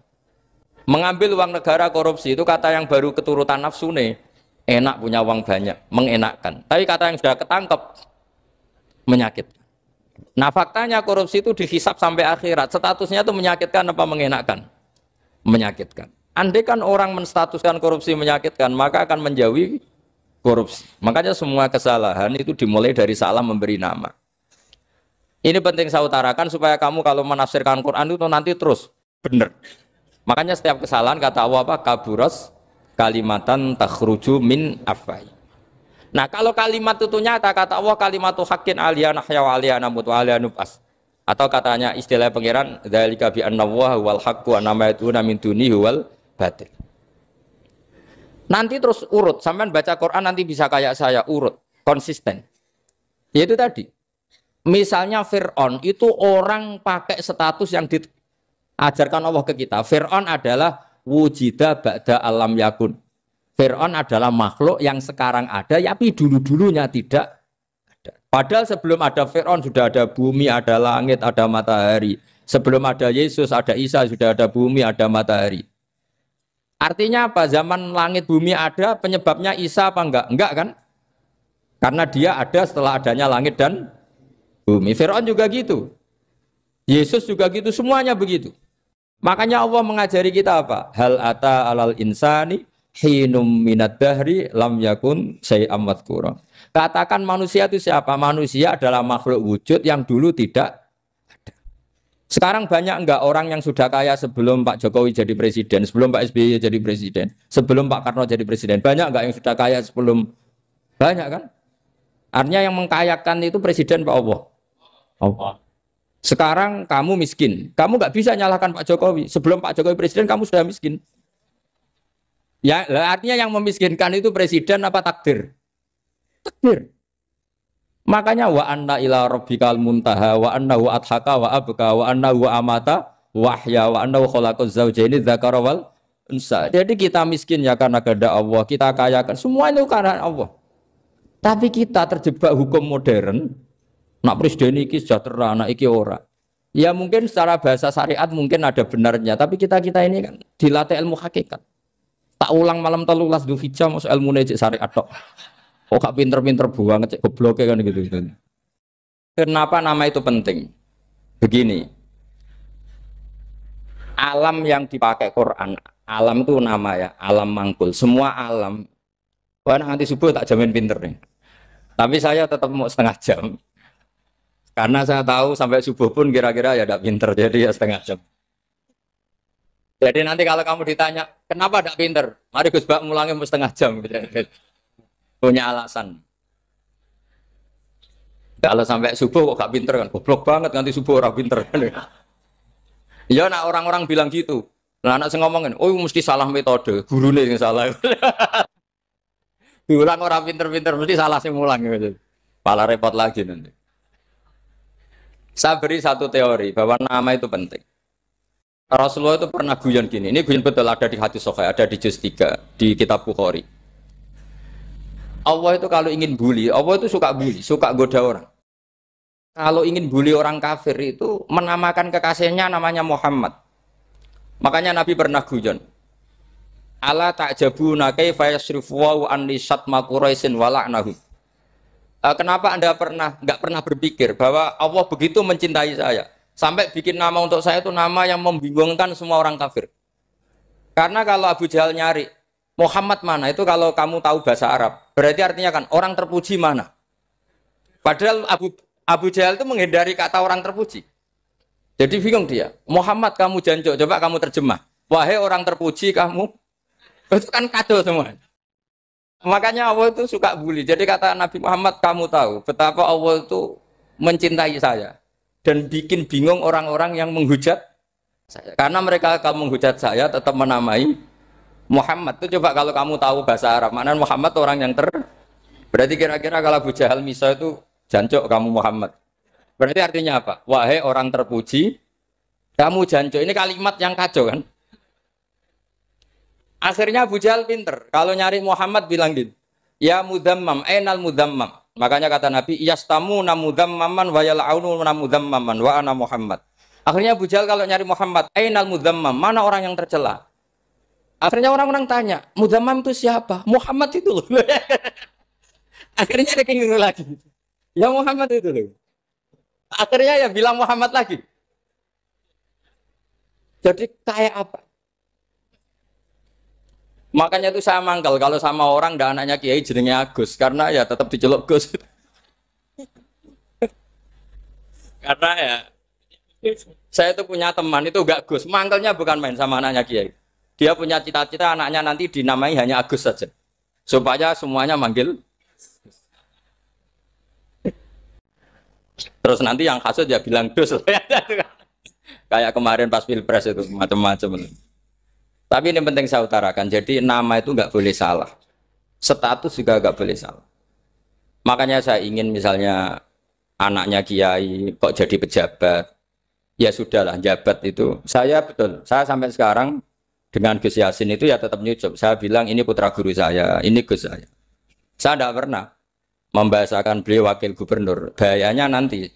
[SPEAKER 1] Mengambil uang negara korupsi itu kata yang baru keturutan nafsu nih. Enak punya uang banyak, mengenakkan. Tapi kata yang sudah ketangkep, menyakitkan. Nah, faktanya korupsi itu dihisap sampai akhirat. Statusnya itu menyakitkan apa mengenakkan? Menyakitkan. Andai kan orang menstatuskan korupsi menyakitkan, maka akan menjauhi korupsi. Makanya semua kesalahan itu dimulai dari salah memberi nama. Ini penting saya utarakan supaya kamu kalau menafsirkan Quran itu nanti terus benar. Makanya setiap kesalahan kata Allah apa? Kaburas kalimatan takhruju min afwai. Nah, kalau kalimat itu nyata kata Allah kalimatu haqqin aliyana nahya wa aliyana mut wa aliyana nub'as. Atau katanya istilah pangeran dzalika bi annallaha wal haqqu wa namaytuna min dunihi wal batil. Nanti terus urut, sampean baca Quran nanti bisa kayak saya urut, konsisten. Yaitu tadi. Misalnya Fir'aun itu orang pakai status yang diajarkan Allah ke kita. Fir'aun adalah wujida ba'da alam yakun. Fir'aun adalah makhluk yang sekarang ada, tapi dulu-dulunya tidak ada. Padahal sebelum ada Fir'aun sudah ada bumi, ada langit, ada matahari. Sebelum ada Yesus, ada Isa, sudah ada bumi, ada matahari. Artinya apa? Zaman langit bumi ada, penyebabnya Isa apa enggak? Enggak kan? Karena dia ada setelah adanya langit dan bumi. Firaun juga gitu. Yesus juga gitu, semuanya begitu. Makanya Allah mengajari kita apa? Hal ata alal insani hinum minad dahri lam yakun syai'am madhkura. Katakan manusia itu siapa? Manusia adalah makhluk wujud yang dulu tidak ada. Sekarang banyak enggak orang yang sudah kaya sebelum Pak Jokowi jadi presiden, sebelum Pak SBY jadi presiden, sebelum Pak Karno jadi presiden? Banyak enggak yang sudah kaya sebelum? Banyak kan? Artinya yang mengkayakan itu presiden Pak Allah. Allah. Sekarang kamu miskin, kamu nggak bisa nyalahkan Pak Jokowi. Sebelum Pak Jokowi presiden, kamu sudah miskin. Ya, artinya yang memiskinkan itu presiden apa takdir? Takdir. Makanya wa anna ila rabbikal muntaha wa annahu adhaka wa abka wa annahu amata wahya wa annahu khalaqaz zawjaini dzakara wal unsa. Jadi kita miskin ya karena kehendak Allah, kita kaya kan semua itu karena Allah. Tapi kita terjebak hukum modern. Nak presiden iki sejahtera, nak iki ora. Ya mungkin secara bahasa syariat mungkin ada benarnya, tapi kita ini kan dilatih ilmu hakikat. Tak ulang malam 13 Dzulhijjah masuk ilmu cek syariat tok. Oh gak pinter-pinter buang cek goblok kan gitu. Kenapa nama itu penting? Begini. Alam yang dipakai Quran, alam itu nama ya, alam mangkul. Semua alam. Wah nanti subuh tak jamin pinter nih. Tapi saya tetap mau setengah jam. Karena saya tahu sampai subuh pun kira-kira ya tidak pinter, jadi ya setengah jam. Jadi nanti kalau kamu ditanya, kenapa tidak pinter? Mari Gus Bak mulangnya mau setengah jam. Punya alasan. Kalau sampai subuh kok gak pinter kan? Goblok banget nanti subuh orang pinter. Ya nak orang-orang bilang gitu. Nah anak saya ngomongin, oh mesti salah metode, gurunya yang salah. Diulang orang pinter-pinter, mesti salah sih mulang. Gitu. Malah repot lagi nanti. Saya beri satu teori bahwa nama itu penting. Rasulullah itu pernah guyon gini, ini guyon betul ada di hadis Sahih, ada di juz 3 di kitab Bukhari. Allah itu kalau ingin bully, Allah itu suka bully, suka goda orang. Kalau ingin bully orang kafir itu menamakan kekasihnya namanya Muhammad. Makanya Nabi pernah guyon. Ala ta'jabuna kaifa yasrifu wa an lisatma quraisin wa la'nahu. Kenapa Anda nggak pernah berpikir bahwa Allah begitu mencintai saya sampai bikin nama untuk saya itu nama yang membingungkan semua orang kafir? Karena kalau Abu Jahal nyari Muhammad mana itu kalau kamu tahu bahasa Arab berarti artinya kan orang terpuji mana? Padahal Abu Jahal itu menghindari kata orang terpuji. Jadi bingung dia. Muhammad kamu jancuk, coba kamu terjemah. Wahai orang terpuji kamu, itu kan kado semua. Makanya Allah itu suka bully. Jadi kata Nabi Muhammad, kamu tahu betapa Allah itu mencintai saya dan bikin bingung orang-orang yang menghujat saya. Karena mereka kalau menghujat saya tetap menamai Muhammad. Itu coba kalau kamu tahu bahasa Arab, maknanya Muhammad orang yang berarti kira-kira kalau Abu Jahal Misa itu jancuk kamu Muhammad. Berarti artinya apa? Wahai orang terpuji, kamu jancuk. Ini kalimat yang kacau kan? Akhirnya Abu Jahal pinter. Kalau nyari Muhammad bilang gitu. Ya mudammam, ainal mudammam. Makanya kata Nabi, yastamu namudammaman wa yal'aunu namudammaman wa ana Muhammad. Akhirnya Abu Jahal kalau nyari Muhammad, ainal mudammam, mana orang yang tercela? Akhirnya orang-orang tanya, mudammam itu siapa? Muhammad itu loh. Akhirnya dia keinget lagi. Ya Muhammad itu loh. Akhirnya ya bilang Muhammad lagi. Jadi kayak apa? Makanya itu saya mangkal kalau sama orang dan anaknya Kiai jenenge Agus karena ya tetap diceluk Gus. Karena ya saya itu punya teman itu enggak Gus, mangkalnya bukan main sama anaknya Kiai. Dia punya cita-cita anaknya nanti dinamai hanya Agus saja. Supaya semuanya manggil. Terus nanti yang hasut ya bilang Gus. Kayak kemarin pas Pilpres itu macam-macam. Tapi ini penting saya utarakan, jadi nama itu nggak boleh salah, status juga nggak boleh salah. Makanya saya ingin misalnya anaknya Kiai kok jadi pejabat, ya sudahlah jabat itu. Saya betul, saya sampai sekarang dengan Gus Yasin itu ya tetap nyucup. Saya bilang ini putra guru saya, ini Gus saya. Saya tidak pernah membahasakan beliau wakil gubernur. Bahayanya nanti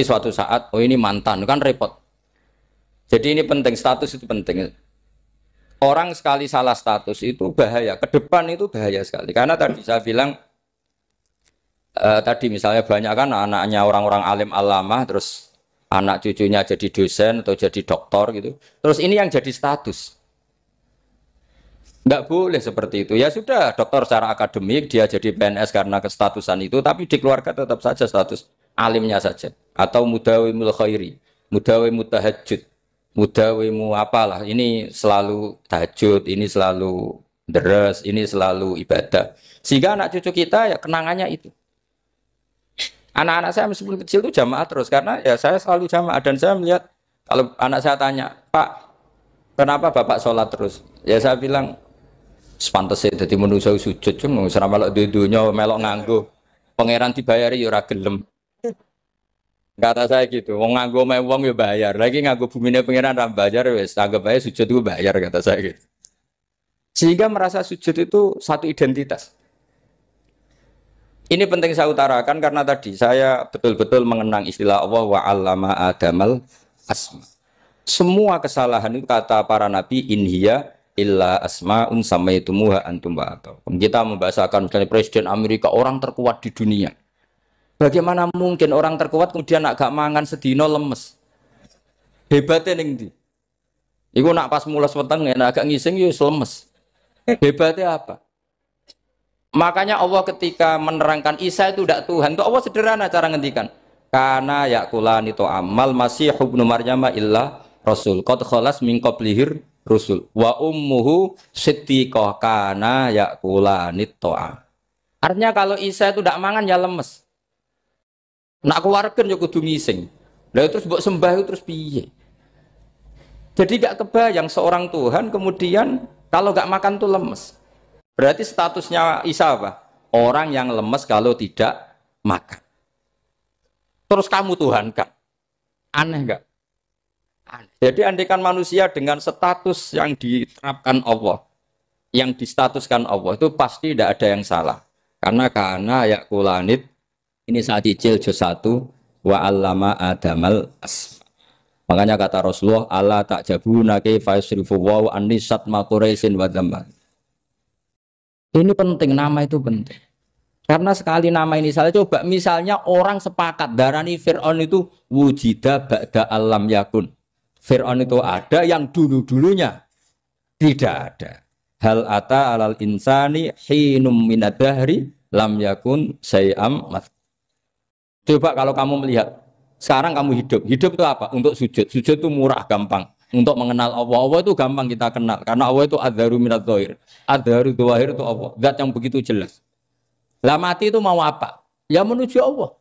[SPEAKER 1] suatu saat, oh ini mantan, kan repot. Jadi ini penting, status itu penting. Orang sekali salah status itu bahaya, ke depan itu bahaya sekali. Karena tadi saya bilang tadi misalnya banyak kan anaknya orang-orang alim alamah, terus anak cucunya jadi dosen atau jadi doktor gitu. Terus ini yang jadi status. Nggak boleh seperti itu. Ya sudah, dokter secara akademik dia jadi PNS karena kestatusan itu, tapi di keluarga tetap saja status alimnya saja. Atau mudawimul khairi, mudawimut tahajud, mudawimu apalah. Ini selalu tahajud, ini selalu deres, ini selalu ibadah. Sehingga anak cucu kita ya kenangannya itu. Anak-anak saya meskipun kecil itu jamaah terus karena ya saya selalu jamaah dan saya melihat kalau anak saya tanya, Pak, kenapa Bapak sholat terus? Ya saya bilang, sepantesnya jadi manusia sujud cuma selama melok dudunya melok nganggo pangeran dibayari ya ora gelem. Kata saya gitu, wong nganggo mewong ya bayar, lagi nganggo bumine pangeran ra bayar wis anggap aja sujud itu bayar kata saya gitu. Sehingga merasa sujud itu satu identitas. Ini penting saya utarakan karena tadi saya betul-betul mengenang istilah Allah wa 'allama Adamal asma. Semua kesalahan itu kata para nabi inhiya illa asma'un samaitumuha antum ba'atau. Kita membahasakan misalnya Presiden Amerika orang terkuat di dunia. Bagaimana mungkin orang terkuat kemudian agak mangan sedino lemes? Hebatnya ning ndi? Iku nak pas mules weteng agak ngising ya lemes. Hebatnya apa? Makanya Allah ketika menerangkan Isa itu tidak Tuhan, itu Allah sederhana cara ngendikan. Karena yakulani to amal masih ibnu Maryam illa rasul. Qad khalas min qablihir rusul. Wa ummuhu siddiqah kana yakulani to'am. Artinya kalau Isa itu tidak mangan ya lemes. Nak keluarkan ya kudu ngising. Lah terus mbok sembah itu terus piye? Jadi gak kebayang seorang Tuhan kemudian kalau gak makan tuh lemes. Berarti statusnya Isa apa? Orang yang lemes kalau tidak makan. Terus kamu Tuhan kan? Aneh enggak? Aneh. Jadi andaikan manusia dengan status yang diterapkan Allah, yang distatuskan Allah itu pasti tidak ada yang salah. Karena ya kulanit ini saat icil juz 1 wa 'allama Adamal asma. Makanya kata Rasulullah Allah ta'jabuna kaifa yusrifu wa anisat ma quraisin wa dzamma. Ini penting, nama itu penting. Karena sekali nama ini salah, coba misalnya orang sepakat darani Fir'aun itu wujida ba'da alam yakun. Fir'aun itu ada yang dulu-dulunya tidak ada. Hal ata alal insani hinum minadahri lam yakun sayam mat. Coba kalau kamu melihat, sekarang kamu hidup itu apa? Untuk sujud. Sujud itu murah, gampang. Untuk mengenal Allah, Allah itu gampang kita kenal karena Allah itu adharu minadh dhahir, adharu dhahir itu Allah, zat yang begitu jelas. Lah mati itu mau apa? Ya menuju Allah.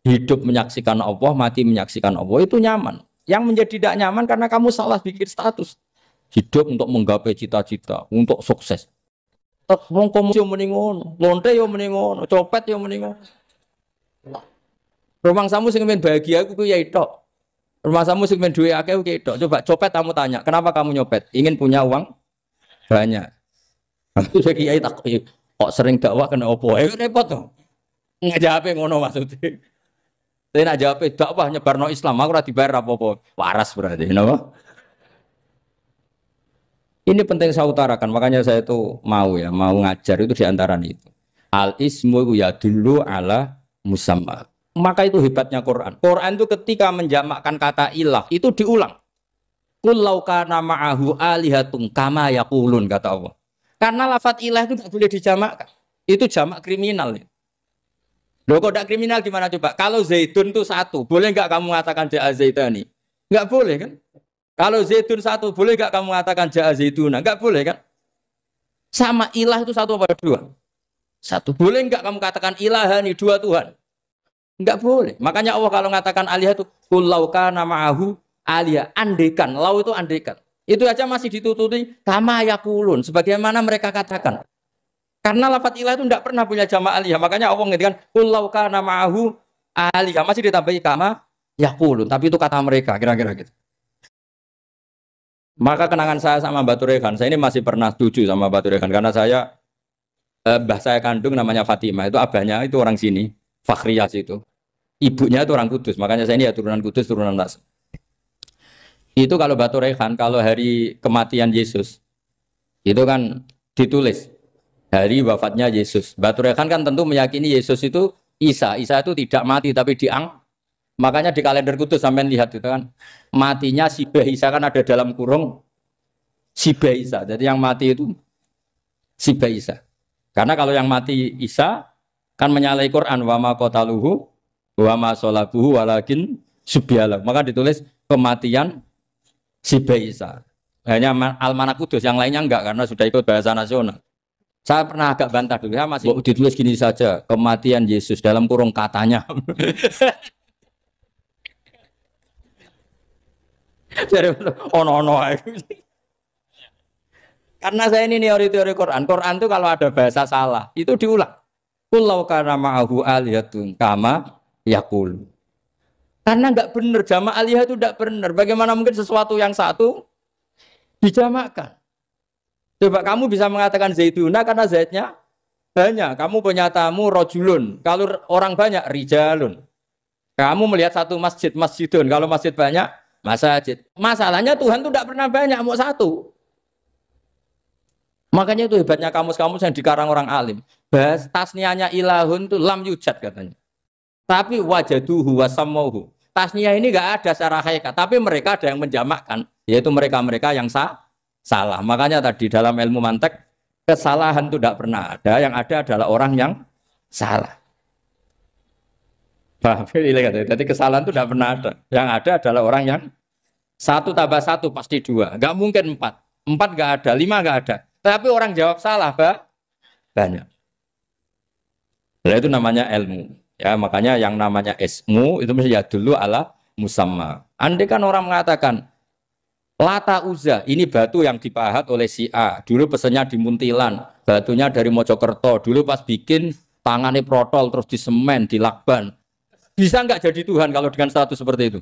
[SPEAKER 1] Hidup menyaksikan Allah, mati menyaksikan Allah itu nyaman. Yang menjadi tidak nyaman karena kamu salah bikin status. Hidup untuk menggapai cita-cita, untuk sukses. Wong komunis yo muni ngono, lonte yo muni ngono, copet yo muni ngono. Rumang samu sing men bahagia aku ya tok. Rumah samu sing men duwe akeh oke tok. Coba copet kamu tanya, kenapa kamu nyopet? Ingin punya uang banyak. Aku saya kiai tak kok sering dakwah kena opo? Repot tuh. Ngajape ngono maksudnya. Tapi nak jawab dakwah nyebarno Islam, aku ora dibayar apa-apa. Waras berarti, napa? Ini penting saya utarakan, makanya saya itu mau ngajar itu diantara itu. Al ismu ya dulu ala musamma. Maka itu hebatnya Quran. Quran itu ketika menjamakkan kata ilah itu diulang. Qul law kana ma'ahu alihatun kama yaqulun kata Allah. Karena lafadz ilah itu tidak boleh dijamakkan. Itu jamak kriminal. Loh kok tidak kriminal gimana coba? Kalau Zaidun itu satu, boleh enggak kamu mengatakan ja'a Zaidani? Enggak boleh kan? Kalau Zaidun satu, boleh enggak kamu mengatakan ja'a Zaiduna? Enggak boleh kan? Sama ilah itu satu apa dua? Satu. Boleh enggak kamu katakan ilahani dua Tuhan? Enggak boleh. Makanya Allah kalau mengatakan aliyah itu qul law kana ma'ahu aliyah, andekan. Lau itu andekan. Itu aja masih ditututi kama yaqulun, sebagaimana mereka katakan. Karena lafadz ilah itu tidak pernah punya jama' aliyah. Makanya Allah ngendikan qul law kana ma'ahu aliyah, masih ditambahi kama yaqulun, tapi itu kata mereka kira-kira gitu. Maka kenangan saya sama Mbak Turekan, saya ini masih pernah setuju sama Mbak Turekan karena saya mbah saya kandung namanya Fatimah, itu abahnya itu orang sini. Fakhriyah itu, ibunya itu orang Kudus, makanya saya ini ya turunan Kudus, turunan Nas. Itu kalau Batu Rehan, kalau hari kematian Yesus, itu kan ditulis hari wafatnya Yesus. Batu Rehan kan tentu meyakini Yesus itu Isa itu tidak mati tapi makanya di kalender kudus sampean lihat itu kan matinya Sibah Isa kan ada dalam kurung Sibah Isa. Jadi yang mati itu Sibah Isa. Karena kalau yang mati Isa kan menyalahi Quran wa ma qataluhu wa ma salabuhu walakin subyalah. Maka ditulis kematian Sibah Isa. Hanya Almanak Kudus, yang lainnya enggak karena sudah ikut bahasa nasional. Saya pernah agak bantah dulu, ya masih ditulis gini saja, kematian Yesus dalam kurung katanya. Jadi ono. Karena saya ini teori Quran. Quran itu kalau ada bahasa salah, itu diulang. Kullau kana ma'ahu aliyatun kama yaqul. Karena enggak benar, jama' aliyah itu enggak benar. Bagaimana mungkin sesuatu yang satu dijamakkan? Coba kamu bisa mengatakan Zaiduna karena Zaidnya banyak. Kamu punya tamu rojulun. Kalau orang banyak rijalun. Kamu melihat satu masjid, masjidun. Kalau masjid banyak, masjid. Masalahnya Tuhan itu tidak pernah banyak, mau satu. Makanya itu hebatnya kamus-kamus yang dikarang orang alim. Bahas tasnianya ilahun itu lam yujad katanya. Tapi wajaduhu wasamauhu. Tasniah ini enggak ada secara hakikat. Tapi mereka ada yang menjamakkan. Yaitu mereka-mereka yang salah. Makanya tadi dalam ilmu mantek kesalahan itu tidak pernah ada. Yang ada adalah orang yang salah. Jadi kesalahan itu tidak pernah ada. Yang ada adalah orang yang 1 tambah 1 pasti 2. Enggak mungkin 4. 4 enggak ada, 5 enggak ada. Tapi orang jawab salah, banyak. Nah, itu namanya ilmu. Ya, makanya yang namanya ismu itu mesti ya dulu ala musamma. Andai kan orang mengatakan Lata Uzza, ini batu yang dipahat oleh si A. Dulu pesennya di Muntilan, batunya dari Mojokerto. Dulu pas bikin tangannya protol, terus di semen, di lakban. Bisa nggak jadi Tuhan kalau dengan status seperti itu?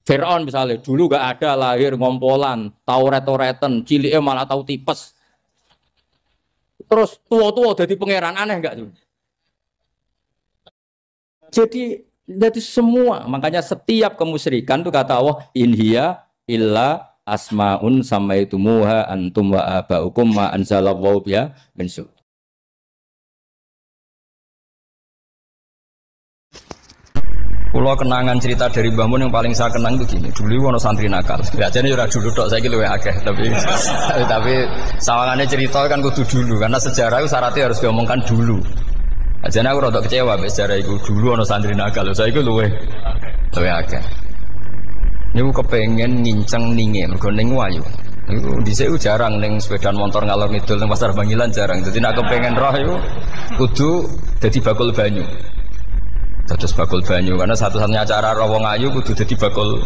[SPEAKER 1] Fir'aun misalnya, dulu nggak ada lahir ngompolan, tahu retoretan, ciliknya malah tahu tipes. Terus tua-tua jadi pangeran, aneh nggak tuh? Jadi semua, makanya setiap kemusyrikan itu kata Allah, inhiya illa asmaun samaitumuha antum wa abaukum ma anzalallahu biha min su. Pulau kenangan cerita dari Mbah Mun yang paling saya kenang itu gini. Dulu ono santri nakal. Ya jadi ora dulu tok saiki luwih akeh, tapi sawangane cerita kan kudu dulu karena sejarah itu syaratnya harus diomongkan dulu. Ajane aku rada kecewa mbek sejarah iku. Dulu ono santri nakal, saiki luwih akeh. Niku kepengen nginceng ninge mergo ning wayu. Niku dhisik jarang ning sepeda motor ngalor ngidul ning pasar Bangilan jarang. Dadi nek kepengen roh iku kudu dadi bakul banyu. Dados bakul banyu karena satu-satunya cara roh wong ayu kudu dadi bakul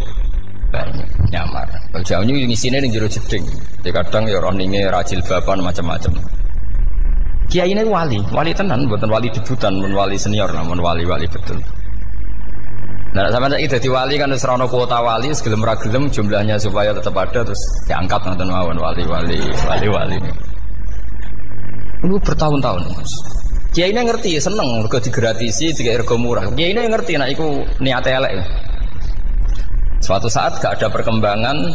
[SPEAKER 1] banyu nyamar. Bakul banyu ngisine ning jero jeding. Ya kadang ya roh ninge rajil bapan macam-macam. Kiai ini wali tenan, bukan wali debutan, bukan wali senior, namun wali betul. Nah, sama saiki dadi wali kan wis ana kuota wali, segelem ra gelem jumlahnya supaya tetap ada terus diangkat nonton mawon wali. Lu bertahun-tahun, Mas. Kiai ini ngerti, seneng mergo digratisi, digawe rego murah. Kiai ini ngerti nek iku niate elek. Suatu saat gak ada perkembangan,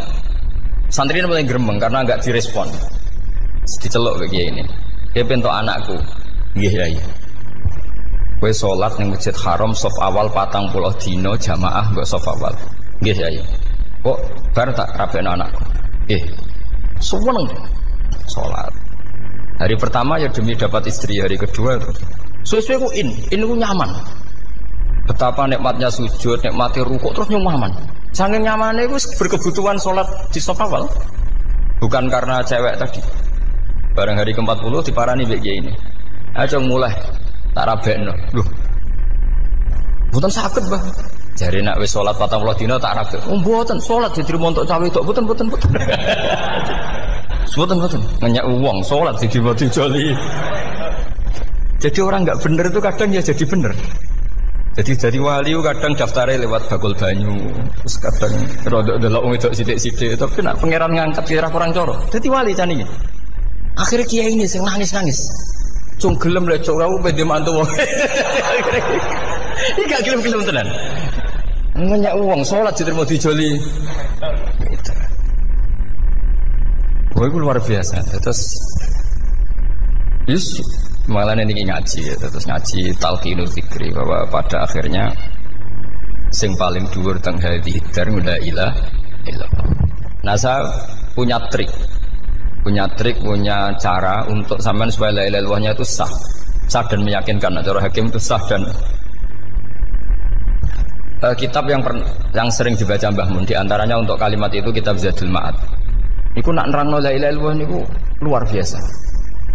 [SPEAKER 1] santri ini mulai gremeng karena enggak direspon. Diceluk ke kiai ini. Dia pentok anakku. Nggih, Yai. Kowe salat ning Masjid Haram saf awal 40 dina jamaah mbok saf awal. Nggih, Yai. Kok bar tak rabekno anakku. Nggih. Seneng salat. Hari pertama ya demi dapat istri, hari kedua terus. Sesuai ku ku nyaman. Betapa nikmatnya sujud, nikmati rukuk terus nyaman. Saking nyamannya ku berkebutuhan salat di saf awal. Bukan karena cewek tadi. Barang hari ke-40 diparani mbek kiai ini. Aja mulai tak rabekno. Lho. Mboten saged, Mbah. Jare nek wis salat 40 dina tak rabek. Oh, mboten salat jadi montok cawe tok. Mboten. Mboten. Ngenyak uang salat jadi mau dijoli. Jadi orang enggak bener itu kadang ya jadi bener. Jadi wali kadang daftarnya lewat bakul banyu. Terus kadang rodok delok wedok sithik-sithik, tapi nek pangeran ngangkat kira kurang coro. Dadi wali cani. Akhirnya kiai ini sing nangis. Cung gelem lek cok aku pede mantu wong. Iki gak gelem-gelem tenan. Ngenyak uang salat diterima dijoli. Gitu. Wah, itu luar biasa. Terus Malah ini ngaji ya, terus ngaji talqinu dzikri bahwa pada akhirnya sing paling dhuwur teng hadi dar la ilaha illallah. Nah, saya punya trik, punya cara untuk sampean supaya la ilaha illallahnya itu sah dan meyakinkan. Nah, cara hakim itu sah dan kitab yang sering dibaca Mbah Mun diantaranya untuk kalimat itu kitab Zadul Ma'ad. Iku nak nerangno la ilaha illallah niku luar biasa.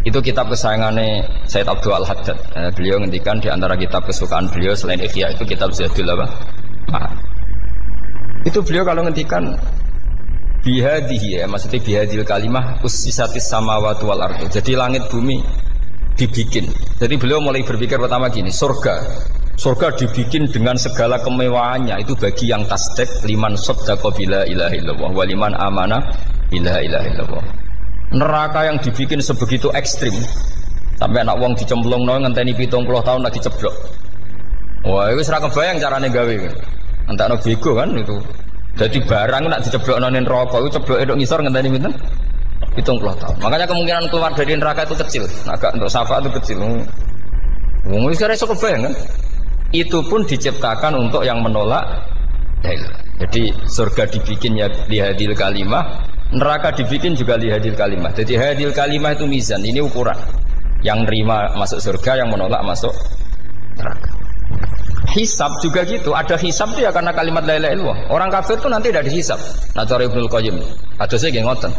[SPEAKER 1] Itu kitab kesayangannya Sayyid Abdul Al-Haddad. Beliau ngendikan di antara kitab kesukaan beliau selain Ihya itu kitab Zadul Ma'ad. Itu beliau kalau ngendikan bihadihi ya, maksudnya bihadil kalimah ussisatis samawati wal ardu. Jadi langit bumi dibikin. Jadi beliau mulai berpikir pertama gini, surga dibikin dengan segala kemewahannya itu bagi yang tasdik liman saddaqa bila ilaha illallah wa liman amana bila ilaha illallah. Neraka yang dibikin sebegitu ekstrim sampai anak wong dicemplungno ngenteni 70 tahun lagi ceblok. Wah, itu ora kebayang carane gawe. Entakno bego kan itu. Jadi barang nak diceblokno ning neraka itu cebloke tok ngisor ngenteni pinten? 70 tahun. Makanya kemungkinan keluar dari neraka itu kecil. Agak untuk syafaat itu kecil. Wong wis ora iso kebayang kan. Itu pun diciptakan untuk yang menolak. Jadi surga dibikin ya lihadil kalimah, neraka dibikin juga lihadil kalimah. Jadi hadil kalimah itu mizan, ini ukuran. Yang nerima masuk surga, yang menolak masuk neraka. Hisab juga gitu, ada hisab itu ya karena kalimat la ilaha illallah. Orang kafir itu nanti tidak dihisab. Nah cara Ibnul Qayyim, hadisnya nggih ngoten.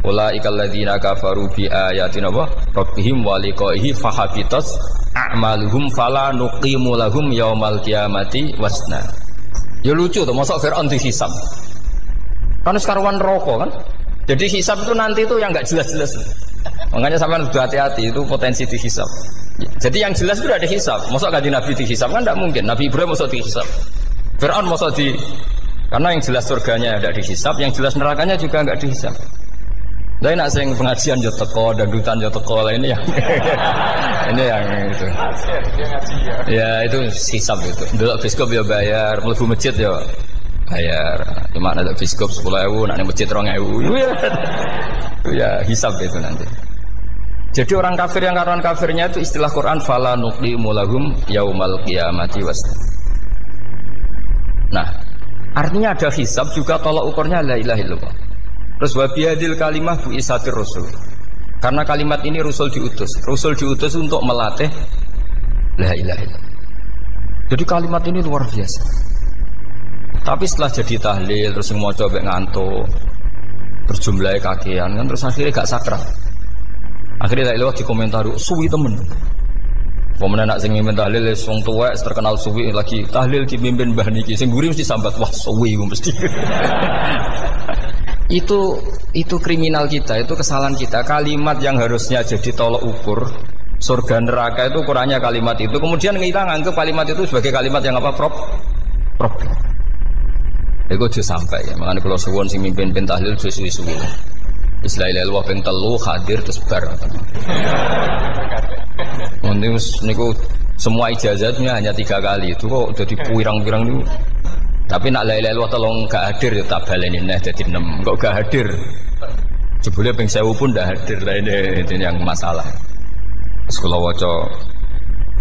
[SPEAKER 1] Ulaikal ladzina kafaru bi ayatina wa rabbihim wa liqaihi fahabitas a'maluhum fala nuqimu lahum yaumal qiyamati wasna. Ya lucu tuh, masa Fir'aun dihisab. Kan sekarang rokok kan. Jadi hisab itu nanti itu yang enggak jelas-jelas. Makanya sampean udah hati-hati, itu potensi dihisab. Jadi yang jelas itu ada hisab. Masa kanjeng Nabi dihisab kan enggak mungkin. Nabi Ibrahim masa dihisab. Fir'aun masa karena yang jelas surganya ada dihisab, yang jelas nerakanya juga enggak dihisab. Tapi nak sing pengajian yo teko, dangdutan yo teko, ini yang ini yang itu. Ya itu hisab itu. Delok biskop yo bayar, mlebu masjid yo bayar. Cuma ada biskop 10.000, nak ning masjid 2.000. Ya hisab itu nanti. Jadi orang kafir yang karuan kafirnya itu istilah Quran fala nuqimu lahum yaumal qiyamati wasna. Nah, artinya ada hisab juga tolak ukurnya la ilaha illallah. Terus wabiyadil kalimah bu isatir rasul. Karena kalimat ini rasul diutus untuk melatih la ilaha illallah. Jadi kalimat ini luar biasa. Tapi setelah jadi tahlil terus semua coba ngantuk, terus jumlahnya kakean kan, terus akhirnya gak sakral. Akhirnya la ilaha dikomentari suwi temen. Pemenang nak sing mimpin tahlil wong tuwek terkenal suwi lagi tahlil dipimpin mbah niki sing mburi mesti sambat wah suwi mesti. Itu kriminal kita, itu kesalahan kita. Kalimat yang harusnya jadi tolok ukur surga neraka itu ukurannya kalimat itu. Kemudian kita nganggap kalimat itu sebagai kalimat yang apa? Problem. Itu juga sampai ya. Makanya kalau suwon sing mimpin tahlil suwi-suwi. Istilah ilmu ping telu hadir terus bar. Niku semua ijazahnya hanya 3 kali. Itu kok jadi pirang-pirang itu. Tapi nak la ilaha illallah tolong gak hadir ya tak baleni neh dadi 6. Kok gak hadir? Jebule ping 1000 pun ndak hadir. Lah ini yang masalah. Terus kula waca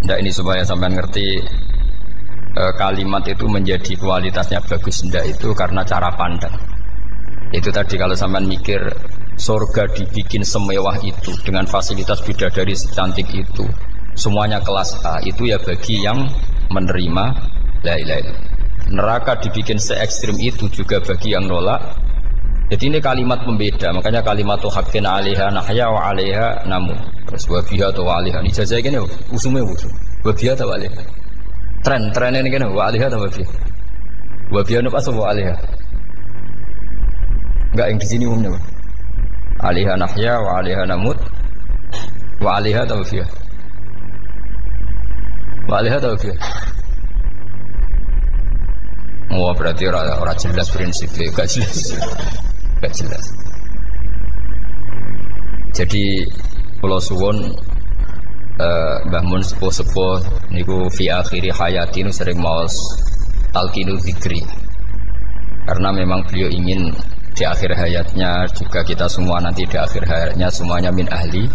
[SPEAKER 1] ndak ini supaya sampean ngerti kalimat itu menjadi kualitasnya bagus ndak itu karena cara pandang. Itu tadi kalau sampean mikir surga dibikin semewah itu dengan fasilitas bidadari secantik itu, semuanya kelas A, itu ya bagi yang menerima la ilaha illallah. Neraka dibikin se ekstrim itu juga bagi yang nolak. Jadi ini kalimat pembeda. Makanya kalimat tu haqqin 'alaiha nahya wa 'alaiha namun. Terus wa biha tu 'alaiha. Ini jajah gini usume usul. Wa biha tu 'alaiha. Tren ini gini wa 'alaiha tu wa biha. Wa biha nu pas wa 'alaiha. Enggak yang di sini umumnya. 'Alaiha nahya wa 'alaiha namut. Wa 'alaiha tu wa biha. Wa 'alaiha tu wa biha. Wah berarti orang jelas prinsipnya, gak jelas. Jadi Pulau Suwon Mbah Mun sepuh-sepuh niku fi akhiri hayati nu sering maos talqinu dzikri. Karena memang beliau ingin di akhir hayatnya juga kita semua nanti di akhir hayatnya semuanya min ahli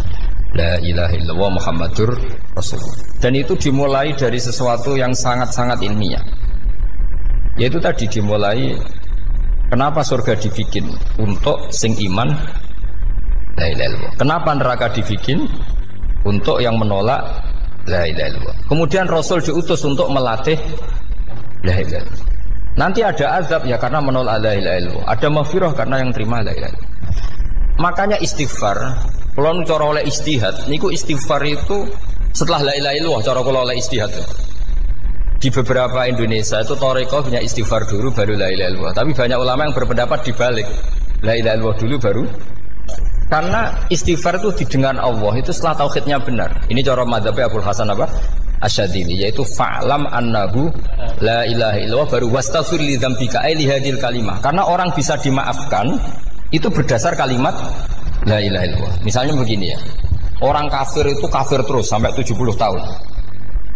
[SPEAKER 1] la ilaha illallah Muhammadur Rasulullah. Dan itu dimulai dari sesuatu yang sangat-sangat ilmiah. Yaitu tadi dimulai kenapa surga dibikin untuk sing iman la ilaha illallah. Kenapa neraka dibikin untuk yang menolak la ilaha illallah. Kemudian Rasul diutus untuk melatih la ilaha illallah. Nanti ada azab ya karena menolak la ilaha illallah. Ada maghfirah karena yang terima la ilaha illallah. Makanya istighfar, kalau cara oleh istihad, niku istighfar itu setelah la ilaha illallah, cara kalau oleh istihad. Di beberapa Indonesia itu thariqah punya istighfar dulu baru la ilaha illallah. Tapi banyak ulama yang berpendapat dibalik. La ilaha illallah dulu baru. Karena istighfar itu didengar Allah itu setelah tauhidnya benar. Ini cara madzhabnya Abul Hasan apa? Asyadili, yaitu fa'lam annahu la ilaha illallah baru wastaghfir li dzambika ai li hadil kalimah. Karena orang bisa dimaafkan itu berdasar kalimat la ilaha illallah. Misalnya begini ya. Orang kafir itu kafir terus sampai 70 tahun.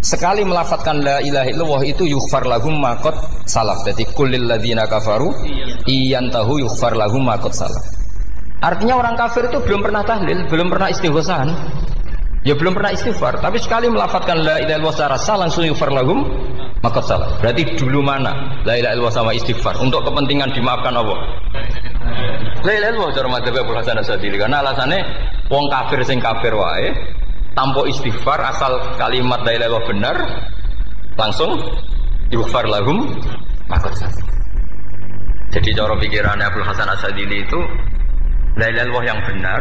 [SPEAKER 1] Sekali melafadzkan la ilaha illallah itu yughfar lahum ma qad salaf. Jadi kullil ladzina kafaru iyantahu yughfar lahum ma qad salaf. Artinya orang kafir itu belum pernah tahlil, belum pernah istighfar. Ya belum pernah istighfar, tapi sekali melafadzkan la ilaha illallah secara sah langsung yughfar lahum ma qad salaf. Berarti dulu mana la ilaha illallah sama istighfar untuk kepentingan dimaafkan Allah? La ilaha illallah cara madzhab Abul Hasan Asyadili karena alasannya wong kafir sing kafir wae tanpa istighfar asal kalimat la ilaha illallah benar langsung yughfar lahum ma qad salaf. Jadi cara pikirannya Abul Hasan Asyadili itu la ilaha illallah yang benar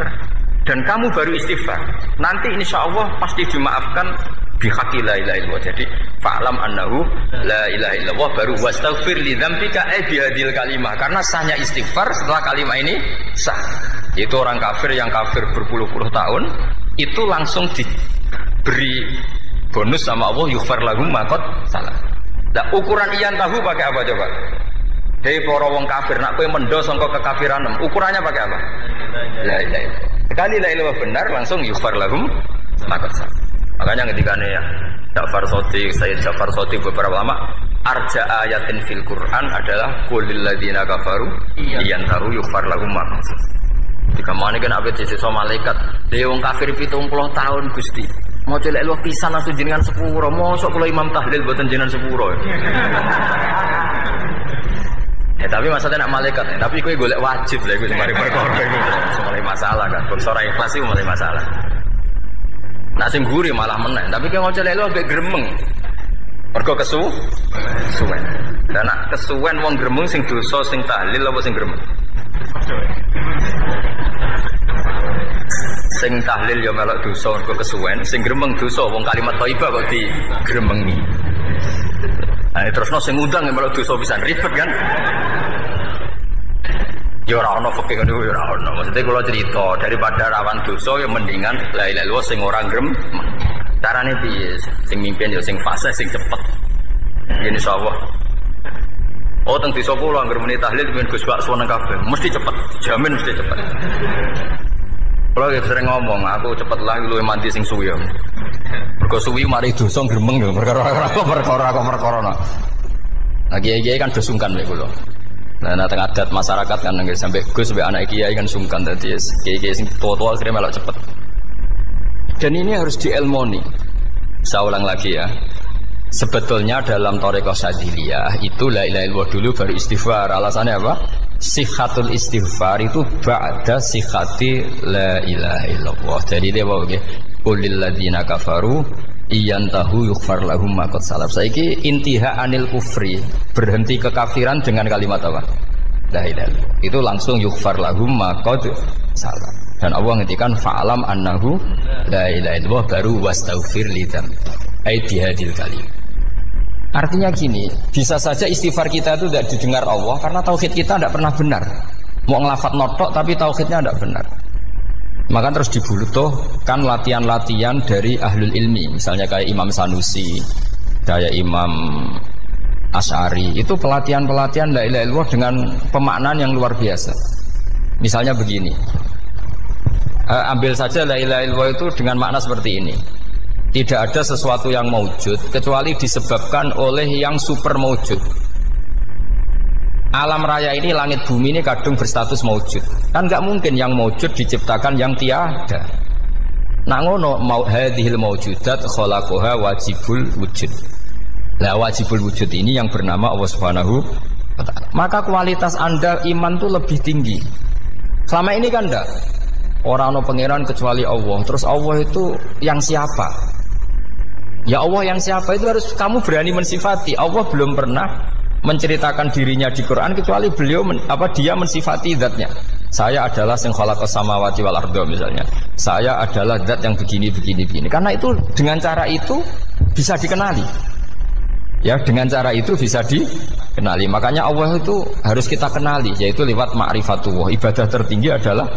[SPEAKER 1] dan kamu baru istighfar nanti insya Allah pasti dimaafkan bihaqi la ilaha illallah. Jadi fa'lam annahu la ilaha illallah baru wastaghfir li dzambika ai bihadil kalimah karena sahnya istighfar setelah kalimat ini sah. Itu orang kafir yang kafir berpuluh-puluh tahun itu langsung diberi bonus sama Allah yughfar lahum ma qad salaf. Nah ukuran iyan tahu pakai apa coba? Hei para wong kafir nak kowe mendo sangka kekafiran ukurannya pakai apa? La ilaha illallah. Sekali la ilaha benar langsung yughfar lahum ma qad salaf. Makanya ketika ya Ja'far Shadiq, Sayyid Ja'far Shadiq beberapa lama arja ayatin fil Quran adalah qulil ladzina kafaru iyantahu yughfar lahum ma qad salaf. Jika mana kan abet sisa malaikat dia wong kafir 70 tahun Gusti mau celek lu pisan langsung jenengan sepuro mosok kula imam tahlil boten jenengan sepuro ya tapi maksudnya nak malaikat ya. Tapi kowe golek wajib lah iku mari perkara iku mulai masalah kan bangsa ora ikhlas iku mulai masalah nak sing guri malah meneh tapi kowe mau celek lu ambek gremeng mergo kesuwen dan nak kesuwen wong gremeng sing dosa sing tahlil apa sing gremeng sing tahlil ya melok dosa mergo kesuwen sing gremeng dosa wong kalimat thayyibah kok digremengi. Nah terusno sing ngundang ya melok dosa pisan ribet kan. Ya ora ono fikih ngono ya ora ono. Maksudnya kula cerita daripada rawan dosa ya mendingan la ilaha illallah sing ora gremeng. Carane piye? Sing mimpin ya sing fase sing cepet. Insyaallah. Oh teng desa kula anggere muni tahlil ben Gus Bak suweneng kabeh. Mesti cepet, jamin mesti cepet. Kalau kita sering ngomong, aku cepet lah lu mandi sing suwi. Mergo suwi mari dosa gremeng lho, perkara. Nah kiai-kiai kan do sungkan mek kula. Nah teng adat masyarakat kan nggih sampai Gus sampai anak kiai kan sungkan dadi kiai-kiai sing tua-tua akhirnya melok cepet. Dan ini harus diilmoni. Saya ulang lagi ya. Sebetulnya dalam thariqah Syadziliyah itu la ilaha illallah dulu baru istighfar. Alasannya apa? Sikhatul istighfar itu ba'da sikhati la ilaha illallah. Jadi dia bawa qulil ladzina kafaru iyantahu yughfar lahum ma qad salaf. Saiki intiha anil kufri, berhenti kekafiran dengan kalimat apa? La ilaha illallah. Itu langsung yughfar lahum ma qad salaf. Dan Allah ngendikan fa'lam annahu la ilaha illallah baru wastaghfir li dzambika. Ai bihadil kalim. Artinya gini, bisa saja istighfar kita itu tidak didengar Allah karena tauhid kita tidak pernah benar. Mau ngelafat notok tapi tauhidnya tidak benar. Maka terus dibutuhkan latihan-latihan dari ahlul ilmi, misalnya kayak Imam Sanusi, kayak Imam Asy'ari. Itu pelatihan-pelatihan la ilaha illallah dengan pemaknaan yang luar biasa. Misalnya begini, ambil saja la ilaha illallah itu dengan makna seperti ini. Tidak ada sesuatu yang maujud kecuali disebabkan oleh yang super maujud. Alam raya ini, langit bumi ini kadung berstatus maujud. Kan nggak mungkin yang maujud diciptakan yang tiada. Nak ngono mau hadhil maujudat khalaqaha wajibul wujud. Lah wajibul wujud ini yang bernama Allah Subhanahu wa ta'ala. Maka kualitas Anda iman itu lebih tinggi. Selama ini kan enggak. Orang no pangeran kecuali Allah. Terus Allah itu yang siapa? Ya Allah yang siapa itu harus kamu berani mensifati. Allah belum pernah menceritakan dirinya di Quran kecuali beliau dia mensifati zatnya. Saya adalah sing khalaqas samawati wal arda misalnya. Saya adalah zat yang begini. Karena itu dengan cara itu bisa dikenali. Ya, dengan cara itu bisa dikenali. Makanya Allah itu harus kita kenali, yaitu lewat ma'rifatullah. Ibadah tertinggi adalah